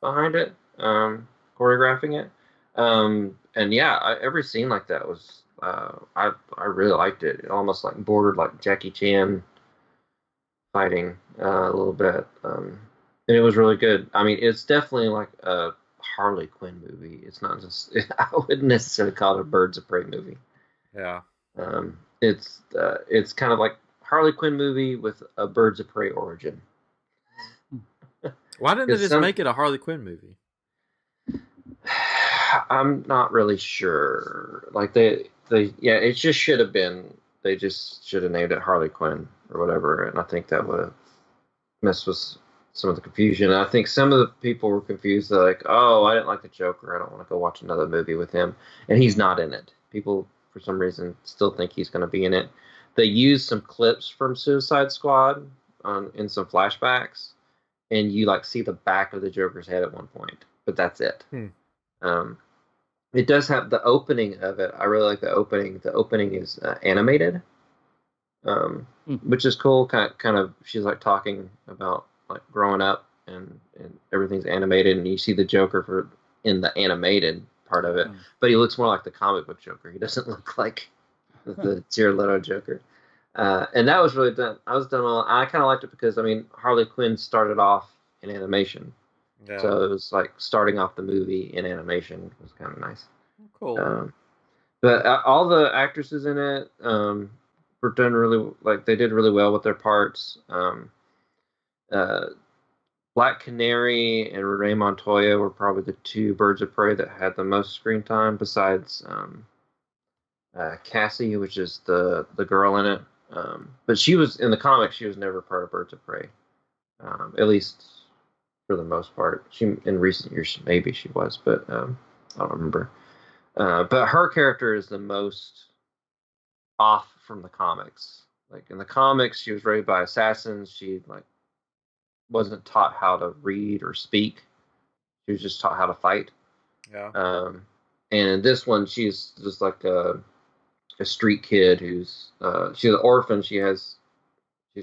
[SPEAKER 3] behind it, choreographing it. And yeah, every scene like that was I really liked it. It almost like bordered like Jackie Chan fighting a little bit, and it was really good. I mean, it's definitely like a Harley Quinn movie. It's not just I wouldn't necessarily call it a Birds of Prey movie.
[SPEAKER 1] Yeah.
[SPEAKER 3] It's kind of like Harley Quinn movie with a Birds of Prey origin.
[SPEAKER 1] Why didn't they just make it a Harley Quinn movie?
[SPEAKER 3] I'm not really sure. Like yeah, it just should have been. They just should have named it Harley Quinn or whatever, and I think that would have messed with some of the confusion. And I think some of the people were confused. They're like, "Oh, I didn't like the Joker. I don't want to go watch another movie with him," and he's not in it. People, for some reason, still think he's going to be in it. They used some clips from Suicide Squad in some flashbacks, and you like see the back of the Joker's head at one point, but that's it. It does have the opening of it. I really like the opening. The opening is animated, which is cool. Kind of, she's like talking about like growing up, and everything's animated, and you see the Joker in the animated part of it, but he looks more like the comic book Joker. He doesn't look like the Jared Leto Joker. And that was really done. I kind of liked it because, I mean, Harley Quinn started off in animation. Yeah. So it was like starting off the movie in animation was kind of nice.
[SPEAKER 1] Cool.
[SPEAKER 3] But all the actresses in it were done really, like, they did really well with their parts. Black Canary and Renee Montoya were probably the two Birds of Prey that had the most screen time, besides Cassie, which is the girl in it. But she was in the comics. She was never part of Birds of Prey, at least for the most part. She in recent years maybe she was, but I don't remember. But her character is the most off from the comics. Like in the comics, she was raised by assassins. She like wasn't taught how to read or speak. She was just taught how to fight.
[SPEAKER 1] Yeah.
[SPEAKER 3] And in this one, she's just like a street kid who's she's an orphan. She's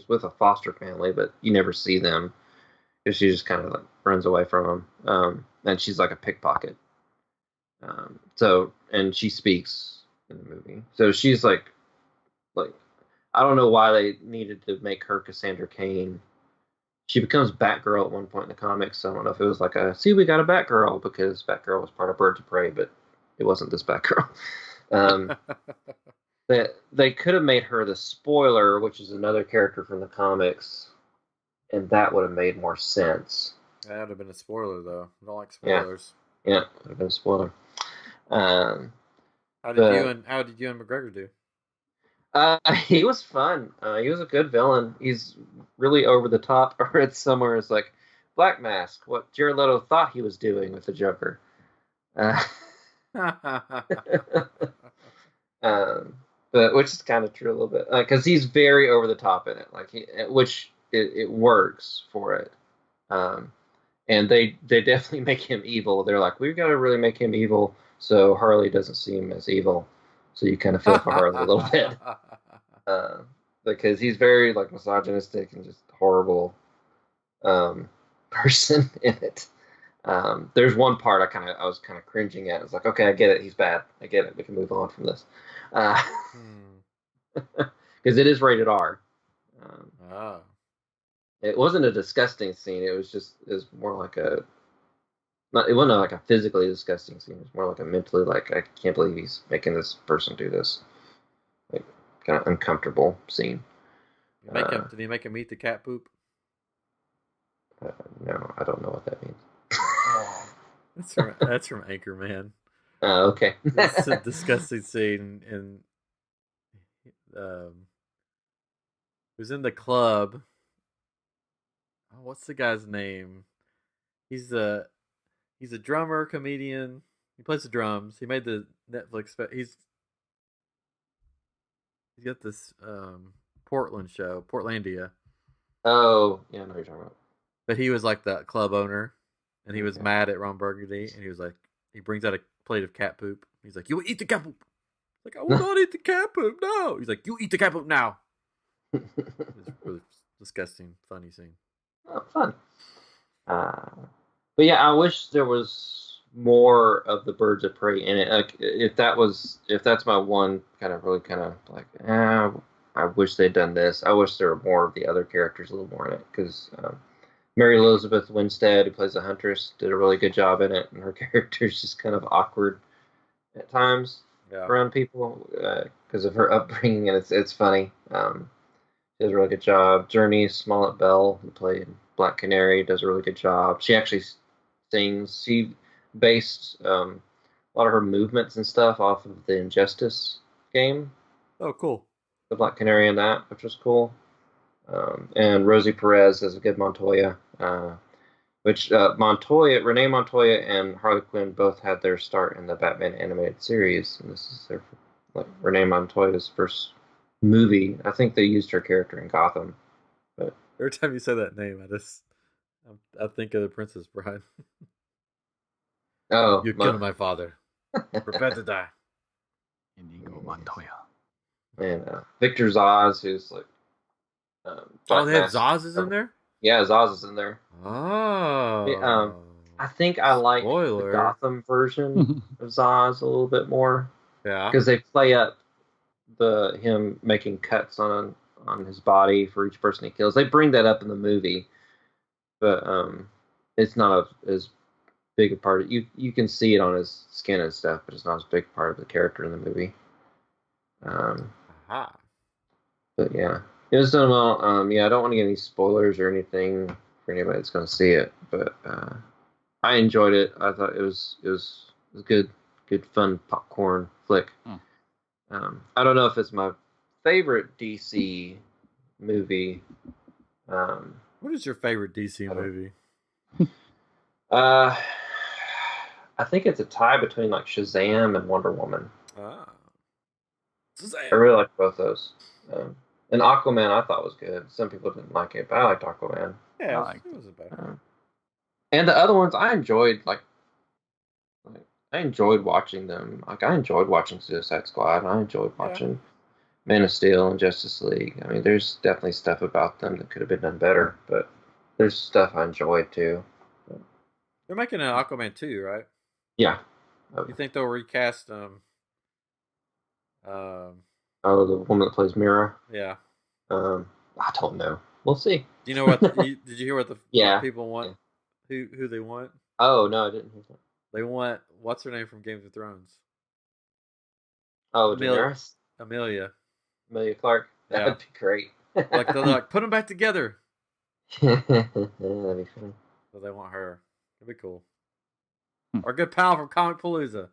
[SPEAKER 3] with a foster family, but you never see them because she just kind of like runs away from them. And she's like a pickpocket. And she speaks in the movie. So she's like I don't know why they needed to make her Cassandra Cain. She becomes Batgirl at one point in the comics. So I don't know if it was like we got a Batgirl, because Batgirl was part of Birds of Prey, but it wasn't this Batgirl. They could have made her the Spoiler, which is another character from the comics, and that would have made more sense.
[SPEAKER 1] That would have been a spoiler, though. I don't like spoilers.
[SPEAKER 3] Yeah, it would have been a spoiler.
[SPEAKER 1] How did you and McGregor do?
[SPEAKER 3] He was fun. He was a good villain. He's really over the top. I read somewhere it's like Black Mask, what Jared Leto thought he was doing with the Joker. But which is kind of true a little bit, because he's very over the top in it. Like it works for it. And they definitely make him evil. They're like, we've got to really make him evil so Harley doesn't see him as evil. So you kind of feel for Harley a little bit, because he's very like misogynistic and just horrible person in it. There's one part I was kind of cringing at. It's like, okay, I get it. He's bad. I get it. We can move on from this. Because it is rated R. It wasn't a disgusting scene. It was more like it wasn't like a physically disgusting scene. It was more like a mentally, like, I can't believe he's making this person do this. Like, kind of uncomfortable scene.
[SPEAKER 1] Did he make him eat the cat poop?
[SPEAKER 3] No, I don't know what that means.
[SPEAKER 1] That's from Anchorman.
[SPEAKER 3] Okay.
[SPEAKER 1] It's a disgusting scene, and who's in the club. Oh, what's the guy's name? He's a drummer, comedian. He plays the drums. He made the Netflix. He's got this Portland show, Portlandia.
[SPEAKER 3] Oh, yeah, I know what you're talking about.
[SPEAKER 1] But he was like the club owner, and he was mad at Ron Burgundy, and he was like, he brings out a plate of cat poop. He's like, "You eat the cat poop." Like, I will not eat the cat poop. No. He's like, "You eat the cat poop now." It's really disgusting, funny scene.
[SPEAKER 3] Oh, fun. But yeah, I wish there was more of the Birds of Prey in it. Like, if that's my one kind of like, I wish they'd done this. I wish there were more of the other characters a little more in it, because Mary Elizabeth Winstead, who plays the Huntress, did a really good job in it, and her character's just kind of awkward at times around people because of her upbringing, and it's funny. She does a really good job. Journey Smollett Bell, who played Black Canary, does a really good job. She actually sings. She based a lot of her movements and stuff off of the Injustice game.
[SPEAKER 1] Oh, cool.
[SPEAKER 3] The Black Canary in that, which was cool. And Rosie Perez as a good Montoya, which Renee Montoya and Harley Quinn both had their start in the Batman animated series, and this is their Renee Montoya's first movie. I think they used her character in Gotham. But
[SPEAKER 1] every time you say that name, I think of the Princess Bride.
[SPEAKER 3] Oh,
[SPEAKER 1] you killed my father. Prepare to die.
[SPEAKER 2] Inigo Montoya.
[SPEAKER 3] And Victor Zaz, who's like.
[SPEAKER 1] They have Zaz is in there?
[SPEAKER 3] Yeah, Zaz is in there.
[SPEAKER 1] Oh.
[SPEAKER 3] I think I like
[SPEAKER 1] Spoiler.
[SPEAKER 3] the Gotham version of Zaz a little bit more.
[SPEAKER 1] Yeah.
[SPEAKER 3] Because they play up him making cuts on his body for each person he kills. They bring that up in the movie, but it's not as big a part of you can see it on his skin and stuff, but it's not as big a part of the character in the movie. But yeah, it was done well. I don't want to get any spoilers or anything for anybody that's going to see it, but I enjoyed it. I thought it was good fun popcorn flick. I don't know if it's my favorite DC movie.
[SPEAKER 1] What is your favorite DC movie?
[SPEAKER 3] I think it's a tie between like Shazam and Wonder Woman.
[SPEAKER 1] Shazam.
[SPEAKER 3] I really like both those. And Aquaman I thought was good. Some people didn't like it, but I liked Aquaman.
[SPEAKER 1] Yeah, it wasn't bad.
[SPEAKER 3] And the other ones I enjoyed. I enjoyed watching them. Like, I enjoyed watching Suicide Squad. I enjoyed watching Man of Steel and Justice League. I mean, there's definitely stuff about them that could have been done better, but there's stuff I enjoyed too.
[SPEAKER 1] They're making an Aquaman 2, right?
[SPEAKER 3] Yeah.
[SPEAKER 1] You think they'll recast
[SPEAKER 3] the woman that plays Mira?
[SPEAKER 1] Yeah.
[SPEAKER 3] I don't know. We'll see.
[SPEAKER 1] Do you know what? Did you hear what the what people want? Yeah. Who they want?
[SPEAKER 3] Oh no, I didn't hear that.
[SPEAKER 1] They want what's her name from Game of Thrones?
[SPEAKER 3] Oh, Daenerys?
[SPEAKER 1] Amelia
[SPEAKER 3] Clark. That'd be great.
[SPEAKER 1] Like they're like, put them back together.
[SPEAKER 3] That'd be funny.
[SPEAKER 1] So they want her. That'd be cool. Our good pal from Comic Palooza.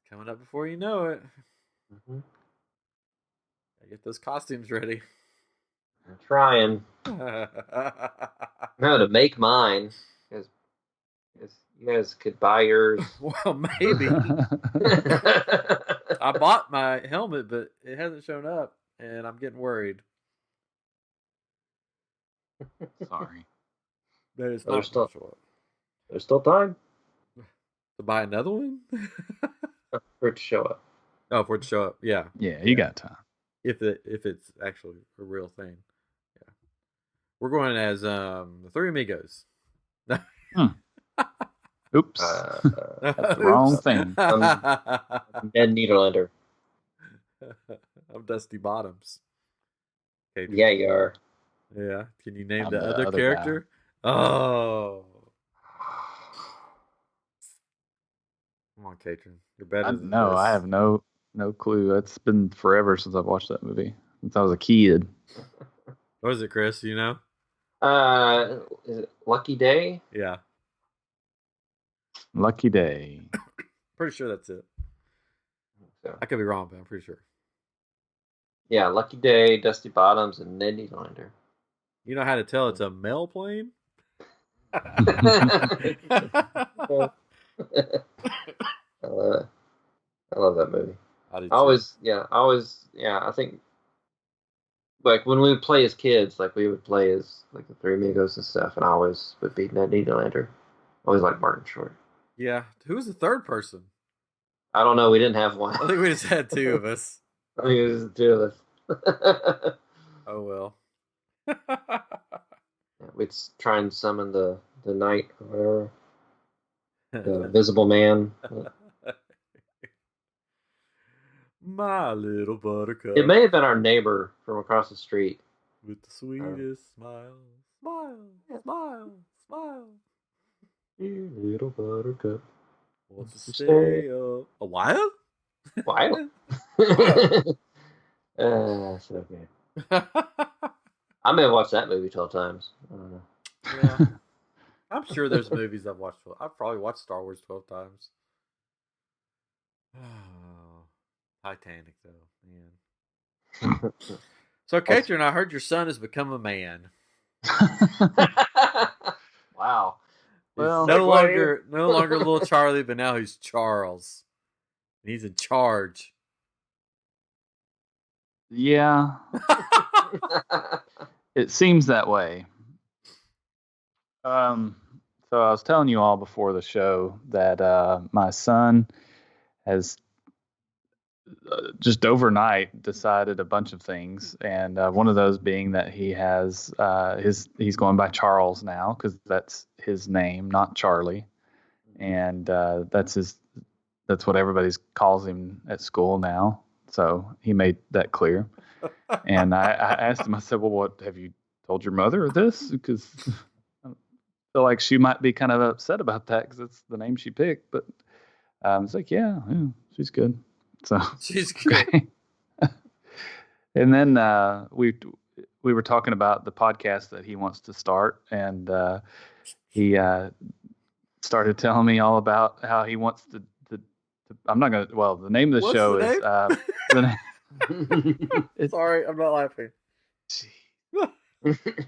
[SPEAKER 1] Coming up before you know it. I get those costumes ready.
[SPEAKER 3] I'm trying. No, to make mine. Because you guys could buy yours.
[SPEAKER 1] Well, maybe. I bought my helmet, but it hasn't shown up, and I'm getting worried.
[SPEAKER 2] Sorry.
[SPEAKER 1] That is not
[SPEAKER 3] still
[SPEAKER 1] show up.
[SPEAKER 3] There's still time
[SPEAKER 1] to buy another one.
[SPEAKER 3] For it to show up.
[SPEAKER 1] Oh, for it to show up, yeah.
[SPEAKER 2] Yeah, you got time.
[SPEAKER 1] If it's actually a real thing, yeah. We're going as the Three Amigos.
[SPEAKER 2] Oops, that's the wrong thing.
[SPEAKER 3] I'm Ned Niederlander.
[SPEAKER 1] I'm Dusty Bottoms. Okay,
[SPEAKER 3] yeah, you are.
[SPEAKER 1] Yeah. Can you name the other character? Guy. Oh. Come on, Catron. You're better than this.
[SPEAKER 2] I have no clue. It's been forever since I've watched that movie. Since I was a kid.
[SPEAKER 1] What is it, Chris? Do you know?
[SPEAKER 3] Is it Lucky Day?
[SPEAKER 1] Yeah.
[SPEAKER 2] Lucky Day.
[SPEAKER 1] Pretty sure that's it.
[SPEAKER 3] So
[SPEAKER 1] I could be wrong, but I'm pretty sure.
[SPEAKER 3] yeah, Lucky Day, Dusty Bottoms, and Ned Nylander.
[SPEAKER 1] You know how to tell it's a male plane?
[SPEAKER 3] I love that movie.
[SPEAKER 1] I do
[SPEAKER 3] I
[SPEAKER 1] too.
[SPEAKER 3] always, I think, like, when we would play as kids, like, we would play as, like, the Three Amigos and stuff, and I always would be Ned Nylander. Always like Martin Short.
[SPEAKER 1] Yeah. Who was the third person?
[SPEAKER 3] I don't know, we didn't have one.
[SPEAKER 1] I think we just had two of us.
[SPEAKER 3] I think it was the two of us.
[SPEAKER 1] Oh, well.
[SPEAKER 3] We'd try and summon the knight or whatever. The Invisible Man.
[SPEAKER 1] My little buttercup.
[SPEAKER 3] It may have been our neighbor from across the street.
[SPEAKER 1] With the sweetest smile. Smile, smile, smile.
[SPEAKER 3] You little buttercup.
[SPEAKER 1] Wants to stay up a while?
[SPEAKER 3] Wild? So good. I may have watched that movie 12 times. I don't know.
[SPEAKER 1] Yeah. I'm sure there's movies I've watched. I've probably watched Star Wars 12 times. Oh, Titanic, though, man. So, Catron, I heard your son has become a man.
[SPEAKER 3] Wow.
[SPEAKER 1] Well, no longer little Charlie, but now he's Charles. And he's in charge.
[SPEAKER 2] Yeah. It seems that way. So I was telling you all before the show that my son has just overnight decided a bunch of things, and one of those being that he has he's going by Charles now because that's his name, not Charlie, and that's what everybody calls him at school now. So he made that clear. And I asked him, I said, well, what have you told your mother this? Because I feel like she might be kind of upset about that because it's the name she picked. But it's like, yeah, she's good. So
[SPEAKER 1] she's good.
[SPEAKER 2] Okay. And then we were talking about the podcast that he wants to start, and he started telling me all about how he wants to I'm not gonna. Well, the name of the show is.
[SPEAKER 1] Sorry, I'm not laughing.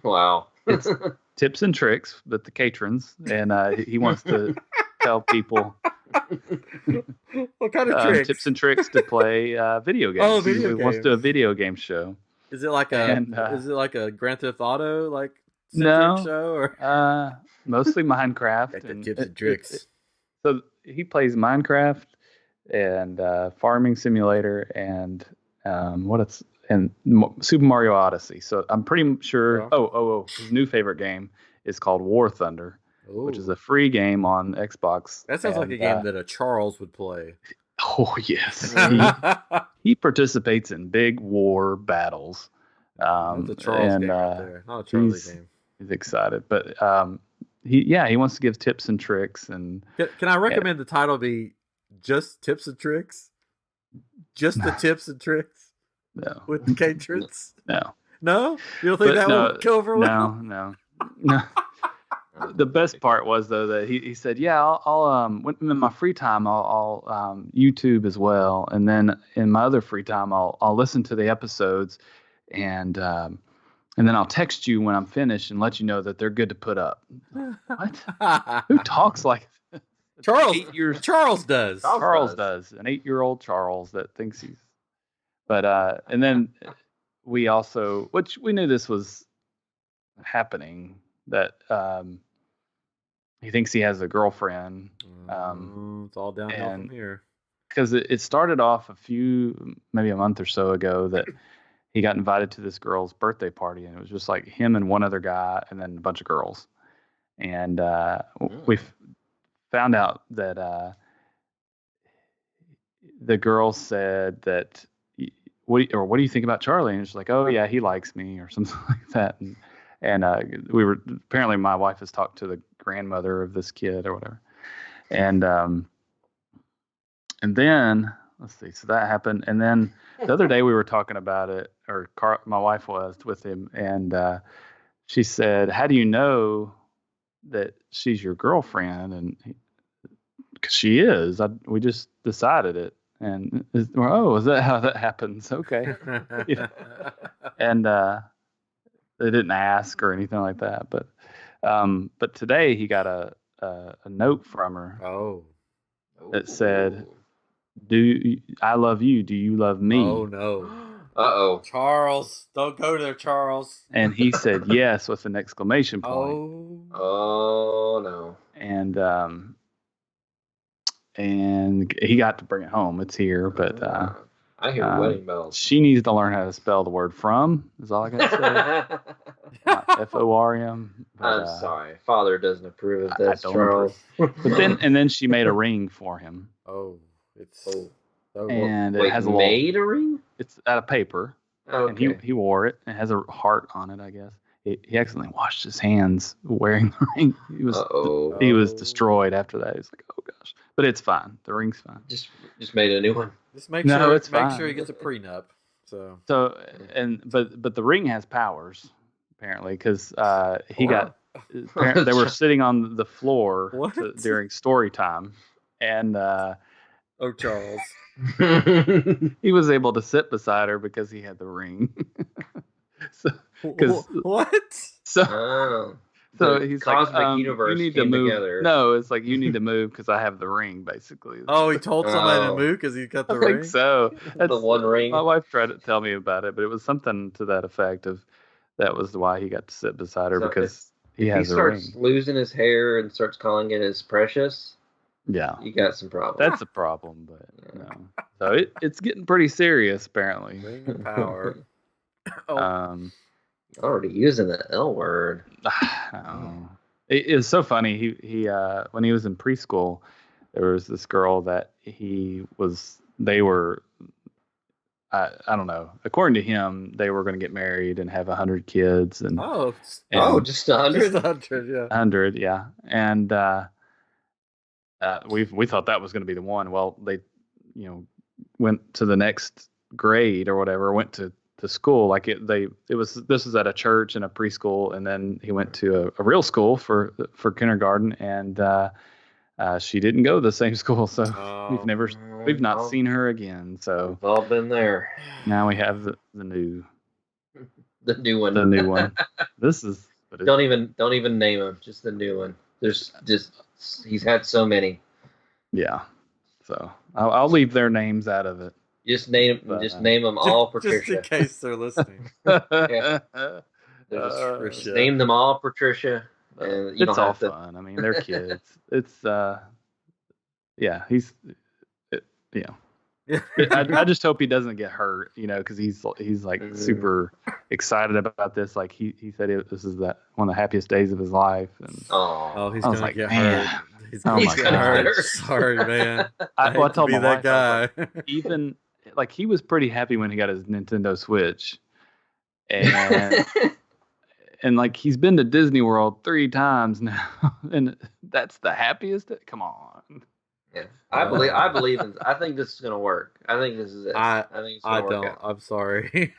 [SPEAKER 3] Wow.
[SPEAKER 2] It's tips and tricks, but the Catrons, and he wants to tell people
[SPEAKER 1] what kind of tricks?
[SPEAKER 2] Tips and tricks to play video games.
[SPEAKER 1] Oh, video games.
[SPEAKER 2] He wants to do a video game show.
[SPEAKER 1] Is it like a Grand Theft Auto
[SPEAKER 2] no
[SPEAKER 1] show or
[SPEAKER 2] mostly Minecraft?
[SPEAKER 1] Like the tips and tricks.
[SPEAKER 2] So he plays Minecraft and Farming Simulator and Super Mario Odyssey. So I'm pretty sure. Oh, his new favorite game is called War Thunder, which is a free game on Xbox.
[SPEAKER 1] That sounds like a game that a Charles would play.
[SPEAKER 2] Oh yes, he participates in big war battles.
[SPEAKER 1] That's a Charles game right there, not a Charlie game.
[SPEAKER 2] He's excited, but he wants to give tips and tricks. And
[SPEAKER 1] can I recommend the title be just tips and tricks? Just the tips and tricks?
[SPEAKER 2] No.
[SPEAKER 1] With the Catrons?
[SPEAKER 2] No.
[SPEAKER 1] No? You don't think would go over well?
[SPEAKER 2] No. The best part was though that he said, "Yeah, I'll in my free time I'll YouTube as well, and then in my other free time I'll listen to the episodes, and then I'll text you when I'm finished and let you know that they're good to put up." What? Who talks like that?
[SPEAKER 1] Charles does.
[SPEAKER 2] Charles does. An 8-year-old Charles that thinks he's. But and then we also, which we knew this was happening, that he thinks he has a girlfriend.
[SPEAKER 1] It's all downhill from here.
[SPEAKER 2] Because it started off maybe a month or so ago that he got invited to this girl's birthday party, and it was just like him and one other guy and then a bunch of girls. And we found out that the girl said that, what do you think about Charlie? And it's like, oh yeah, he likes me or something like that. And apparently my wife has talked to the grandmother of this kid or whatever. And then let's see, so that happened. And then the other day we were talking about it, or my wife was with him, and she said, "How do you know that she's your girlfriend?" And because she is, we just decided it. And is that how that happens? Okay. Yeah. And they didn't ask or anything like that. But today he got a note from her
[SPEAKER 1] Oh.
[SPEAKER 2] that said, I love you? Do you love me?
[SPEAKER 1] Oh no.
[SPEAKER 3] Uh-oh.
[SPEAKER 1] Charles, don't go there, Charles.
[SPEAKER 2] And he said yes with an exclamation point.
[SPEAKER 3] Oh no.
[SPEAKER 2] And he got to bring it home. It's here, but
[SPEAKER 3] I hear wedding bells.
[SPEAKER 2] she needs to learn how to spell the word from, is all I got to say. Not FORM.
[SPEAKER 3] I'm sorry. Father doesn't approve of this,
[SPEAKER 2] I don't
[SPEAKER 3] Charles.
[SPEAKER 2] But then she made a ring for him.
[SPEAKER 1] Oh, it's
[SPEAKER 2] And
[SPEAKER 3] Wait,
[SPEAKER 2] it has
[SPEAKER 3] made a ring?
[SPEAKER 2] It's out of paper.
[SPEAKER 3] Okay.
[SPEAKER 2] And he wore it. It has a heart on it, I guess. He accidentally washed his hands wearing the ring. He was destroyed after that. He's like, oh gosh. But it's fine. The ring's fine.
[SPEAKER 3] Just made a new one.
[SPEAKER 1] Just make
[SPEAKER 2] it's
[SPEAKER 1] make
[SPEAKER 2] fine.
[SPEAKER 1] sure he gets a prenup. So
[SPEAKER 2] but the ring has powers apparently because he got. They were sitting on the floor during story time, and
[SPEAKER 1] Charles.
[SPEAKER 2] He was able to sit beside her because he had the ring.
[SPEAKER 1] What?
[SPEAKER 2] So he's
[SPEAKER 3] cosmic
[SPEAKER 2] like,
[SPEAKER 3] universe
[SPEAKER 2] you need to move.
[SPEAKER 3] Together.
[SPEAKER 2] No, it's like you need to move because I have the ring, basically.
[SPEAKER 1] Oh, he told somebody to move because he got the ring.
[SPEAKER 2] I think so.
[SPEAKER 3] That's the one ring.
[SPEAKER 2] My wife tried to tell me about it, but it was something to that effect of that was why he got to sit beside her because he has a ring.
[SPEAKER 3] He starts losing his hair and starts calling it his precious.
[SPEAKER 2] Yeah,
[SPEAKER 3] you got some problems.
[SPEAKER 2] That's a problem, but no. So it's getting pretty serious apparently.
[SPEAKER 1] Ring of power.
[SPEAKER 3] Already using the L word.
[SPEAKER 2] It's so funny. He when he was in preschool, there was this girl that they were. I don't know. According to him, they were going to get married and have 100 kids. And
[SPEAKER 3] just 100.
[SPEAKER 1] 100, yeah.
[SPEAKER 2] 100, yeah. And we thought that was going to be the one. Well, they, went to the next grade or whatever. Went to school this was at a church and a preschool, and then he went to a real school for kindergarten, and she didn't go to the same school, so we've not seen her again. So
[SPEAKER 3] we've all been there.
[SPEAKER 2] Now we have the new
[SPEAKER 3] one.
[SPEAKER 2] The new one. This is
[SPEAKER 3] don't even name him. Just the new one. There's he's had so many.
[SPEAKER 2] Yeah. So I'll leave their names out of it.
[SPEAKER 3] Just name them all Patricia.
[SPEAKER 1] Just in case they're listening.
[SPEAKER 3] Just name them all Patricia. And
[SPEAKER 2] it's all fun. I mean, they're kids. It's I just hope he doesn't get hurt, because he's like super excited about this. Like he said, this is one of the happiest days of his life. And
[SPEAKER 1] he's gonna get hurt. He's
[SPEAKER 2] gonna
[SPEAKER 1] get hurt. Sorry, man. I
[SPEAKER 2] told
[SPEAKER 1] be
[SPEAKER 2] my
[SPEAKER 1] that guy.
[SPEAKER 2] Even like he was pretty happy when he got his Nintendo Switch, and and like he's been to Disney World 3 times now, and that's the happiest. Come on.
[SPEAKER 3] Yeah, I believe in. I think this is gonna work. I think this is it. I think it's gonna work out.
[SPEAKER 1] I'm sorry.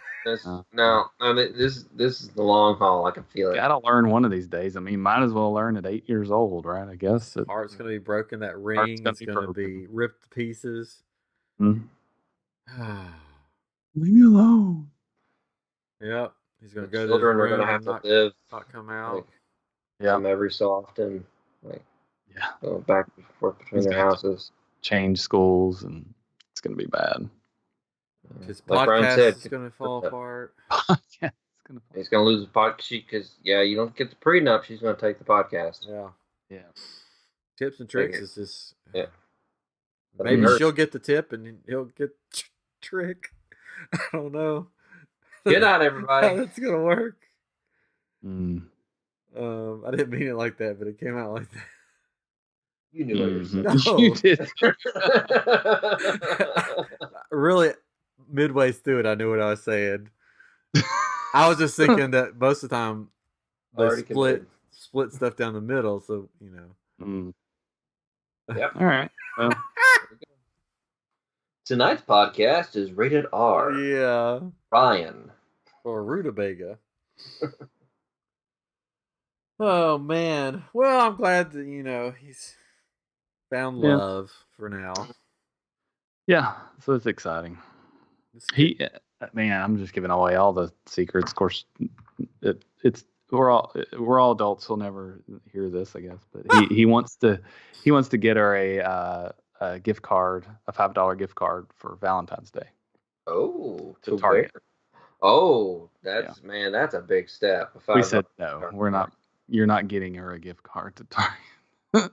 [SPEAKER 3] No, I mean this is the long haul. I can feel it.
[SPEAKER 2] Gotta learn one of these days. I mean, might as well learn at 8 years old, right? I guess.
[SPEAKER 1] Heart's gonna be broken. That ring is gonna be ripped to pieces.
[SPEAKER 2] Mm-hmm. Leave me alone.
[SPEAKER 1] Yep. He's gonna go.
[SPEAKER 3] Children are gonna have to live.
[SPEAKER 1] Not come out.
[SPEAKER 3] Every so often. Go back and forth between their houses.
[SPEAKER 2] Change schools, and it's going to be bad.
[SPEAKER 1] His podcast is going to fall apart.
[SPEAKER 3] He's going to lose the podcast because, you don't get the prenup. She's going to take the podcast.
[SPEAKER 1] Yeah. Tips and tricks is just.
[SPEAKER 3] Yeah.
[SPEAKER 1] Maybe she'll get the tip and he'll get trick. I don't know.
[SPEAKER 3] Good night, everybody.
[SPEAKER 1] How that's going to work.
[SPEAKER 2] Mm.
[SPEAKER 1] I didn't mean it like that, but it came out like that.
[SPEAKER 3] You knew what you were saying.
[SPEAKER 1] No.
[SPEAKER 2] You did.
[SPEAKER 1] Really, midway through it, I knew what I was saying. I was just thinking that most of the time they split stuff down the middle, so
[SPEAKER 2] Mm.
[SPEAKER 3] Yep.
[SPEAKER 2] All right. Well.
[SPEAKER 3] Tonight's podcast is rated R.
[SPEAKER 1] Yeah.
[SPEAKER 3] Ryan.
[SPEAKER 1] Or rutabaga. Oh man. Well, I'm glad that he's found love for now.
[SPEAKER 2] Yeah, so it's exciting.
[SPEAKER 1] It's good.
[SPEAKER 2] Man, I'm just giving away all the secrets. Of course, we're all adults. He'll never hear this, I guess. But he wants to get her a gift card, a $5 gift card for Valentine's Day.
[SPEAKER 3] Oh,
[SPEAKER 2] to Target.
[SPEAKER 3] Where? Oh, that's man, that's a big step.
[SPEAKER 2] We said no. We're not. You're not getting her a gift card to Target.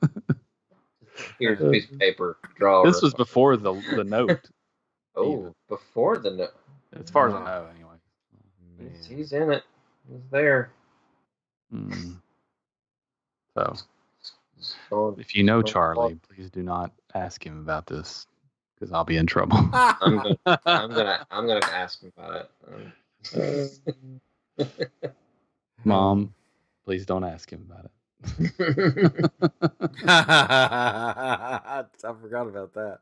[SPEAKER 3] Here's a piece of paper. Draw.
[SPEAKER 2] This was before the note.
[SPEAKER 3] Oh, before the note.
[SPEAKER 2] As far as I know, anyway.
[SPEAKER 3] He's in it. He's there.
[SPEAKER 2] So, if you know Charlie, please do not ask him about this because I'll be in trouble.
[SPEAKER 3] I'm gonna ask him about
[SPEAKER 2] it. Mom, please don't ask him about it.
[SPEAKER 1] I forgot about that.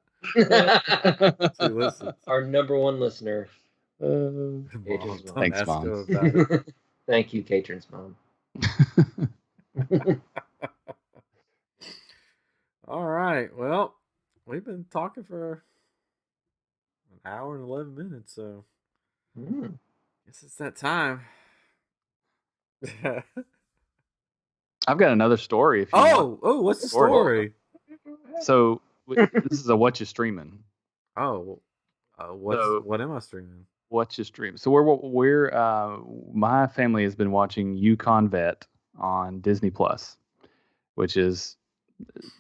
[SPEAKER 1] She listens.
[SPEAKER 3] Our number one listener.
[SPEAKER 2] Thanks, Mom.
[SPEAKER 3] Thank you, Catron's mom.
[SPEAKER 1] All right. Well, we've been talking for an hour and 11 minutes, so guess it's that time.
[SPEAKER 2] I've got another story. If you want.
[SPEAKER 1] What's the story?
[SPEAKER 2] So this is a what you streaming.
[SPEAKER 1] What am I streaming?
[SPEAKER 2] What you stream? So we're my family has been watching Yukon Vet on Disney Plus, which is,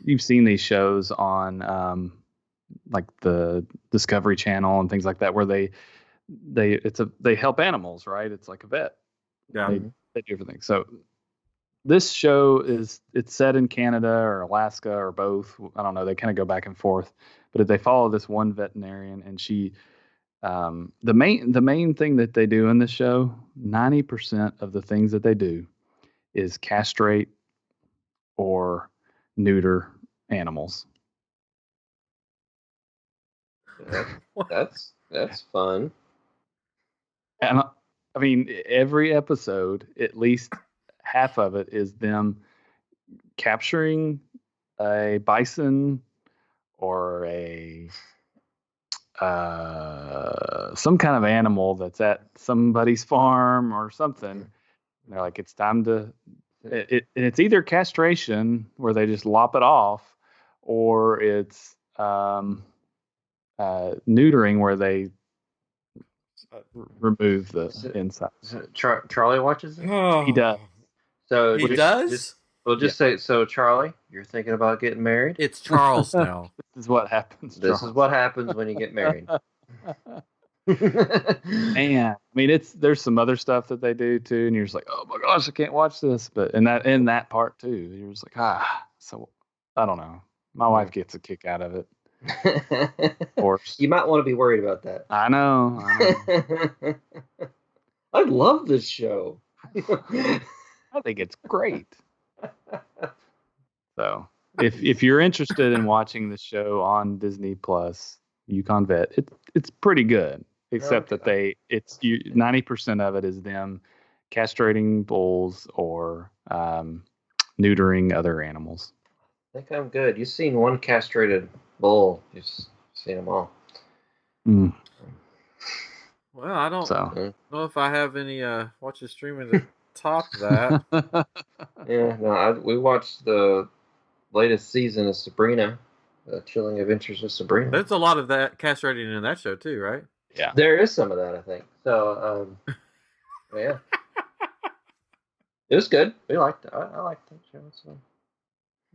[SPEAKER 2] you've seen these shows on like the Discovery Channel and things like that, where they help animals, right? It's like a vet.
[SPEAKER 1] Yeah.
[SPEAKER 2] They do everything. So this show it's set in Canada or Alaska or both. I don't know. They kind of go back and forth, but they follow this one veterinarian, and she, the main thing that they do in this show, 90% of the things that they do is castrate or neuter animals.
[SPEAKER 3] That's fun.
[SPEAKER 2] And I mean, every episode, at least half of it is them capturing a bison or some kind of animal that's at somebody's farm or something. And they're like, it's time to. It's either castration where they just lop it off, or it's neutering where they remove the inside.
[SPEAKER 3] Charlie watches it?
[SPEAKER 2] He does.
[SPEAKER 3] So
[SPEAKER 1] he does?
[SPEAKER 3] We'll just say, so Charlie, you're thinking about getting married?
[SPEAKER 1] It's Charles now.
[SPEAKER 2] This is what happens.
[SPEAKER 3] This is what happens when you get married.
[SPEAKER 2] Man, I mean, there's some other stuff that they do too, and you're just like, oh my gosh, I can't watch this. But in that part too, you're just like, so I don't know. My wife gets a kick out of it. Of course.
[SPEAKER 3] You might want to be worried about that.
[SPEAKER 2] I know.
[SPEAKER 3] I love this show.
[SPEAKER 2] I think it's great. So if you're interested in watching the show on Disney Plus, Yukon Vet, it's pretty good. Except that 90% of it is them castrating bulls or neutering other animals.
[SPEAKER 3] I think I'm good. You've seen one castrated bull. You've seen them all.
[SPEAKER 2] Mm.
[SPEAKER 1] Well, I don't know if I have any watches streaming to top that.
[SPEAKER 3] Yeah, no, we watched the latest season of Sabrina, The Chilling Adventures of Sabrina.
[SPEAKER 1] There's a lot of that castrating in that show too, right?
[SPEAKER 2] Yeah,
[SPEAKER 3] there is some of that, I think. So, yeah, it was good. We liked it. I liked that show. So.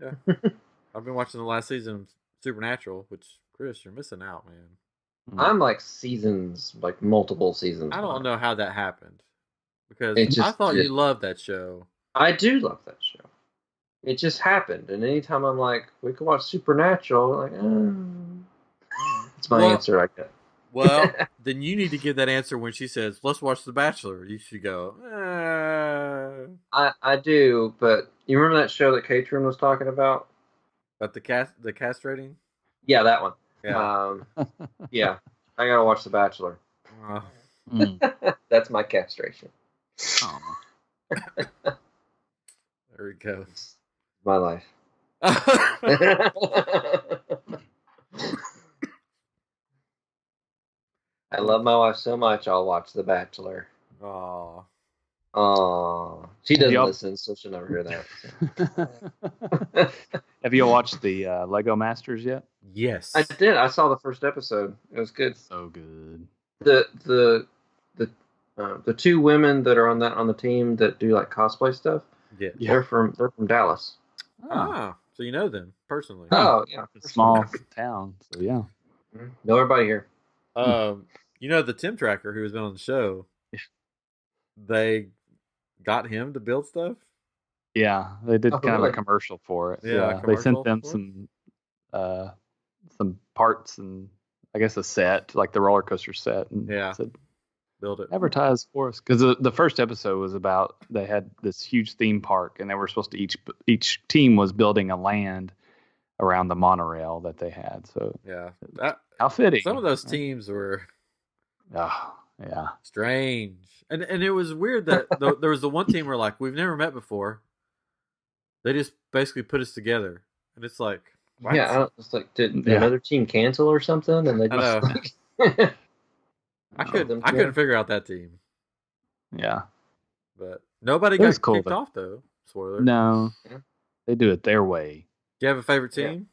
[SPEAKER 1] Yeah, I've been watching the last season of Supernatural, which Chris, you're missing out, man.
[SPEAKER 3] I'm like seasons, like multiple seasons.
[SPEAKER 1] I don't know how that happened because I thought you loved that show.
[SPEAKER 3] I do love that show. It just happened, and anytime I'm like, we could watch Supernatural, like, it's my answer. I get.
[SPEAKER 1] Well, then you need to give that answer when she says, "Let's watch The Bachelor." You should go.
[SPEAKER 3] I do, but you remember that show that Catron was talking about?
[SPEAKER 1] About the castrating?
[SPEAKER 3] Yeah, that one.
[SPEAKER 1] Yeah.
[SPEAKER 3] Yeah. I gotta watch The Bachelor. That's my castration.
[SPEAKER 2] Oh.
[SPEAKER 1] There we go.
[SPEAKER 3] My life. love my wife so much, I'll watch The Bachelor.
[SPEAKER 1] Aw.
[SPEAKER 3] Oh, she doesn't
[SPEAKER 2] Yup.
[SPEAKER 3] listen, so she'll never hear that. So.
[SPEAKER 2] Have you watched the Lego Masters yet?
[SPEAKER 1] Yes.
[SPEAKER 3] I did. I saw the first episode. It was good.
[SPEAKER 2] So good.
[SPEAKER 3] The two women that are on the team that do like cosplay stuff.
[SPEAKER 1] Yeah.
[SPEAKER 3] They're from Dallas.
[SPEAKER 1] Ah, so you know them personally.
[SPEAKER 3] Oh yeah,
[SPEAKER 2] It's a small town, so yeah.
[SPEAKER 3] Know everybody here.
[SPEAKER 1] You know the Tim Tracker who has been on the show. They got him to build stuff.
[SPEAKER 2] Yeah, they did kind of
[SPEAKER 3] really?
[SPEAKER 2] a commercial for it.
[SPEAKER 1] Yeah,
[SPEAKER 2] They sent
[SPEAKER 1] commercial
[SPEAKER 2] them
[SPEAKER 1] for
[SPEAKER 2] some parts and I guess a set, like the roller coaster set, and said,
[SPEAKER 1] build it.
[SPEAKER 2] advertise for us, because the first episode was about they had this huge theme park and they were supposed to each team was building a land around the monorail that they had. So
[SPEAKER 1] Yeah,
[SPEAKER 2] how fitting.
[SPEAKER 1] some of those teams were
[SPEAKER 2] yeah,
[SPEAKER 1] strange, and it was weird that there was the one team where like we've never met before. They just basically put us together, and it's like, what?
[SPEAKER 3] Yeah, it's like did another team cancel or something, and they just.
[SPEAKER 1] I couldn't figure out that team.
[SPEAKER 2] Yeah,
[SPEAKER 1] but nobody got kicked off though. Spoiler.
[SPEAKER 2] No, they do it their way.
[SPEAKER 1] Do you have a favorite team?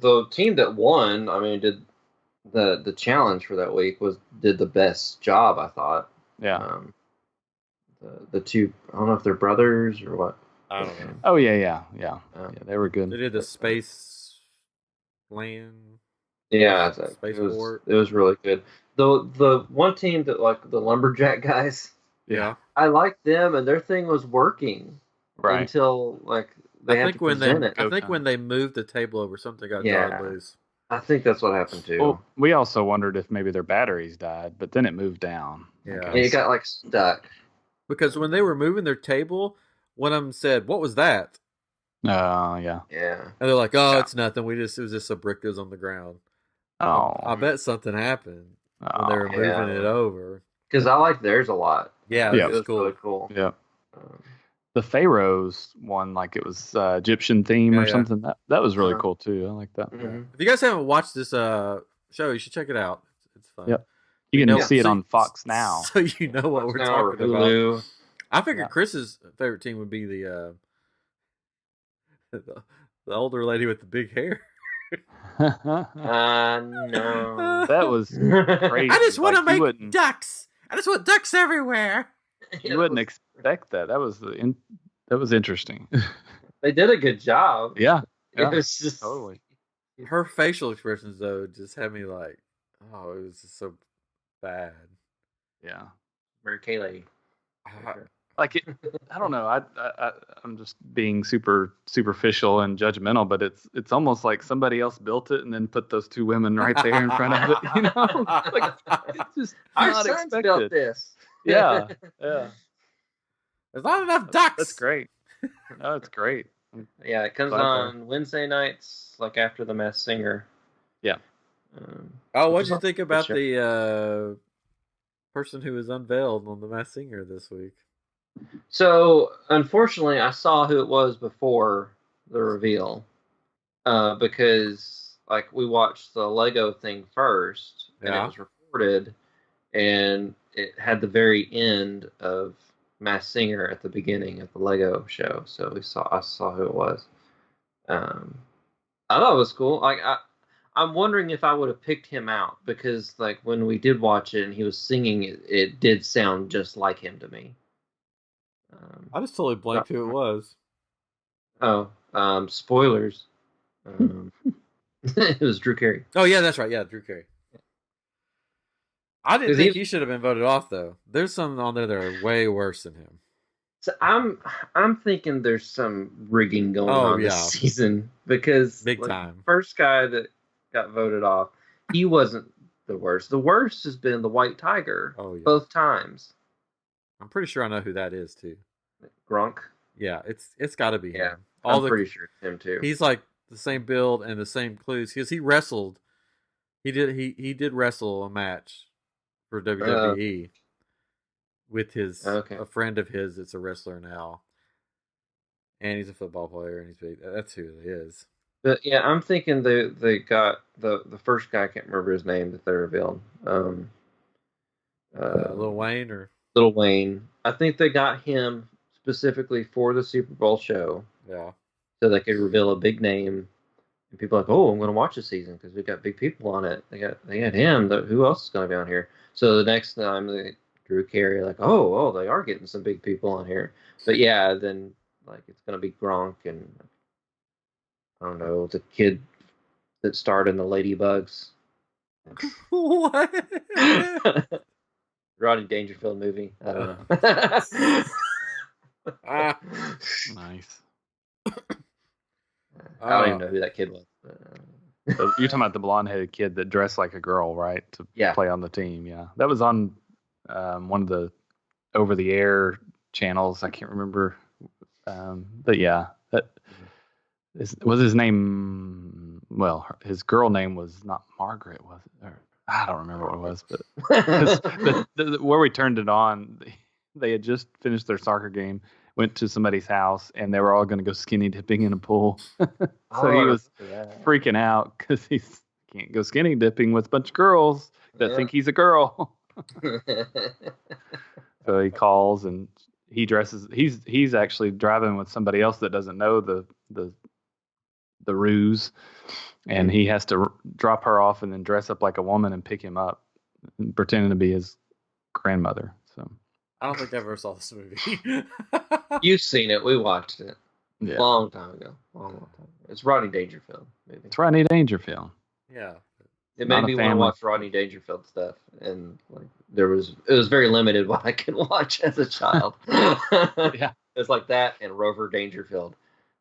[SPEAKER 3] The team that won, I mean, did the challenge for that week did the best job, I thought.
[SPEAKER 2] Yeah.
[SPEAKER 3] The two, I don't know if they're brothers or what.
[SPEAKER 1] I don't know.
[SPEAKER 2] Oh yeah, they were good.
[SPEAKER 1] They did the space land.
[SPEAKER 3] Yeah,
[SPEAKER 1] spaceport.
[SPEAKER 3] It was really good. The one team that like the lumberjack guys.
[SPEAKER 1] Yeah,
[SPEAKER 3] I liked them, and their thing was working until like they had to present it.
[SPEAKER 1] I think when they moved the table over, something got jarred loose.
[SPEAKER 3] I think that's what happened too.
[SPEAKER 2] Well, we also wondered if maybe their batteries died, but then it moved down.
[SPEAKER 1] Yeah,
[SPEAKER 3] it got like stuck.
[SPEAKER 1] Because when they were moving their table, one of them said, "What was that?"
[SPEAKER 3] Yeah.
[SPEAKER 1] And they're like, "Oh, it's nothing. It was just a brick that was on the ground."
[SPEAKER 2] Oh,
[SPEAKER 1] I bet something happened when they were moving it over.
[SPEAKER 3] Because I like theirs a lot.
[SPEAKER 1] Yeah, it was cool.
[SPEAKER 3] Really cool.
[SPEAKER 2] Yeah. The Pharaohs one, like it was Egyptian theme or something. That was really cool too. I like that.
[SPEAKER 3] Mm-hmm.
[SPEAKER 1] If you guys haven't watched this show, you should check it out. It's fun.
[SPEAKER 2] Yep. You can see it on Fox now.
[SPEAKER 1] So you know what we're talking about. I figured Chris's favorite team would be the older lady with the big hair.
[SPEAKER 3] No.
[SPEAKER 2] That was crazy.
[SPEAKER 1] I just want to make ducks. I just want ducks everywhere.
[SPEAKER 2] You wouldn't expect that. That was interesting.
[SPEAKER 3] They did a good job.
[SPEAKER 2] Yeah.
[SPEAKER 3] It was just
[SPEAKER 2] totally.
[SPEAKER 1] Her facial expressions though just had me like, oh, it was just so bad.
[SPEAKER 2] Yeah.
[SPEAKER 3] Mary Kay lady.
[SPEAKER 2] Like it, I don't know. I'm just being super superficial and judgmental, but it's almost like somebody else built it and then put those two women right there in front of it. You know, like it's just not expected.
[SPEAKER 3] Built this.
[SPEAKER 2] Yeah.
[SPEAKER 1] There's not enough ducks.
[SPEAKER 2] That's great. No, it's great.
[SPEAKER 3] Yeah, it comes on Wednesday nights, like after The Masked Singer.
[SPEAKER 2] Yeah.
[SPEAKER 1] What did you think about the person who was unveiled on The Masked Singer this week?
[SPEAKER 3] So, unfortunately, I saw who it was before the reveal, because like we watched the Lego thing first, and it was recorded, and it had the very end of Masked Singer at the beginning of the Lego show. So I saw who it was. I thought it was cool. Like I'm wondering if I would have picked him out, because like when we did watch it and he was singing, it did sound just like him to me.
[SPEAKER 1] I just totally blanked who it was.
[SPEAKER 3] Spoilers. It was Drew Carey.
[SPEAKER 1] Oh yeah, that's right. Yeah, Drew Carey. I didn't think he should have been voted off though. There's some on there that are way worse than him.
[SPEAKER 3] So I'm thinking there's some rigging going on this season, because
[SPEAKER 1] big time.
[SPEAKER 3] First guy that got voted off, he wasn't the worst. The worst has been the White Tiger.
[SPEAKER 1] Oh yeah.
[SPEAKER 3] Both times. I'm
[SPEAKER 1] pretty sure I know who that is too.
[SPEAKER 3] Gronk.
[SPEAKER 1] Yeah, it's got to be him.
[SPEAKER 3] Yeah, I'm pretty sure it's him too.
[SPEAKER 1] He's like the same build and the same clues, because he wrestled. He did wrestle a match for WWE with a friend of his that's a wrestler now, and he's a football player, and that's who it is.
[SPEAKER 3] But yeah, I'm thinking they got the first guy. I can't remember his name that they revealed.
[SPEAKER 1] Lil Wayne or
[SPEAKER 3] Little Wayne. I think they got him specifically for the Super Bowl show,
[SPEAKER 1] yeah.
[SPEAKER 3] so they could reveal a big name, and people are like, oh, I'm going to watch this season because we got big people on it. They got him. Who else is going to be on here? So the next time Drew Carey, like, oh, they are getting some big people on here. But yeah, then like it's going to be Gronk and I don't know the kid that starred in the Ladybugs.
[SPEAKER 1] What?
[SPEAKER 3] Rodney Dangerfield movie. I don't know.
[SPEAKER 2] Nice.
[SPEAKER 3] I don't even know who that kid was.
[SPEAKER 2] So you're talking about the blonde-headed kid that dressed like a girl, right? To play on the team. Yeah, that was on one of the over-the-air channels. I can't remember, but yeah, that was his name. Well, his girl name was not Margaret, was it? Or, I don't remember what it was, but where we turned it on, they had just finished their soccer game, went to somebody's house, and they were all going to go skinny dipping in a pool. So he was freaking out because he can't go skinny dipping with a bunch of girls that think he's a girl. So he calls and he dresses. He's actually driving with somebody else that doesn't know the ruse, and he has to drop her off and then dress up like a woman and pick him up, pretending to be his grandmother. So
[SPEAKER 1] I don't think I ever saw this movie.
[SPEAKER 3] You've seen it. We watched it.
[SPEAKER 2] Yeah.
[SPEAKER 3] Long time ago. Long time ago. It's Rodney Dangerfield movie.
[SPEAKER 2] It's Rodney Dangerfield.
[SPEAKER 1] Yeah.
[SPEAKER 3] It made me want to watch Rodney Dangerfield stuff, and like it was very limited what I could watch as a child.
[SPEAKER 2] Yeah.
[SPEAKER 3] It's like that and Rover Dangerfield,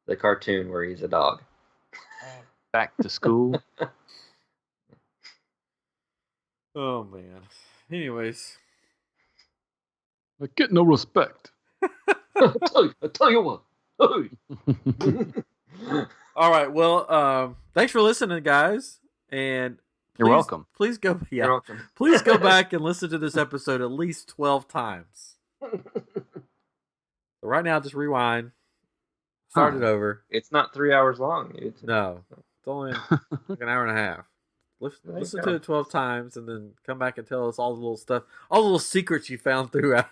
[SPEAKER 3] the cartoon where he's a dog.
[SPEAKER 2] Back to school.
[SPEAKER 1] Oh man. Anyways,
[SPEAKER 2] I get no respect.
[SPEAKER 3] I tell you what.
[SPEAKER 1] all right. Well, thanks for listening, guys, and
[SPEAKER 2] you're welcome.
[SPEAKER 1] Please go. Yeah,
[SPEAKER 3] you're welcome.
[SPEAKER 1] Please go back and listen to this episode at least 12 times. So right now, just rewind. Start it over.
[SPEAKER 3] It's not 3 hours long.
[SPEAKER 1] No, it's only like an hour and a half. Listen to it 12 times, and then come back and tell us all the little stuff, all the little secrets you found throughout.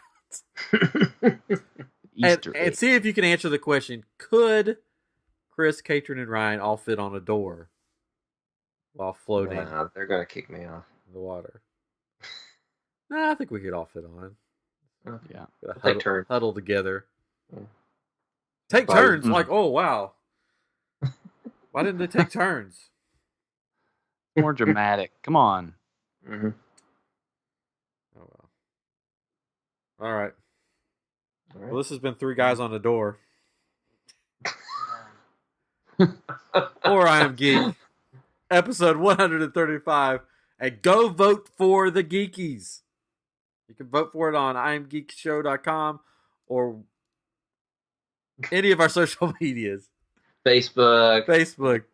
[SPEAKER 1] and see if you can answer the question: could Chris, Catron, and Ryan all fit on a door while floating?
[SPEAKER 3] Nah, they're gonna kick me off
[SPEAKER 1] in the water. Nah, I think we could all fit on.
[SPEAKER 2] Yeah,
[SPEAKER 1] huddle together. Take turns. Like, oh wow, why didn't they take turns?
[SPEAKER 2] More dramatic. Come on.
[SPEAKER 3] Mm-hmm.
[SPEAKER 1] Oh well. All right. Well, this has been Three Guys on a Door. Or I Am Geek, episode 135. And go vote for the Geekies. You can vote for it on iamGeekShow.com or any of our social medias.
[SPEAKER 3] Facebook,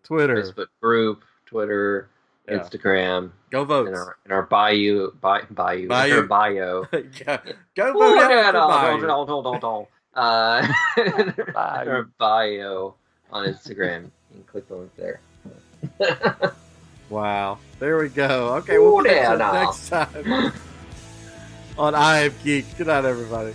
[SPEAKER 1] Twitter.
[SPEAKER 3] Facebook group, Twitter, Instagram.
[SPEAKER 1] Go vote.
[SPEAKER 3] In our bio.
[SPEAKER 1] Yeah. Go vote.
[SPEAKER 3] In our bio on Instagram. You can click the link there.
[SPEAKER 1] Wow. There we go. Okay, we'll catch you next time on I Am Geek. Good night, everybody.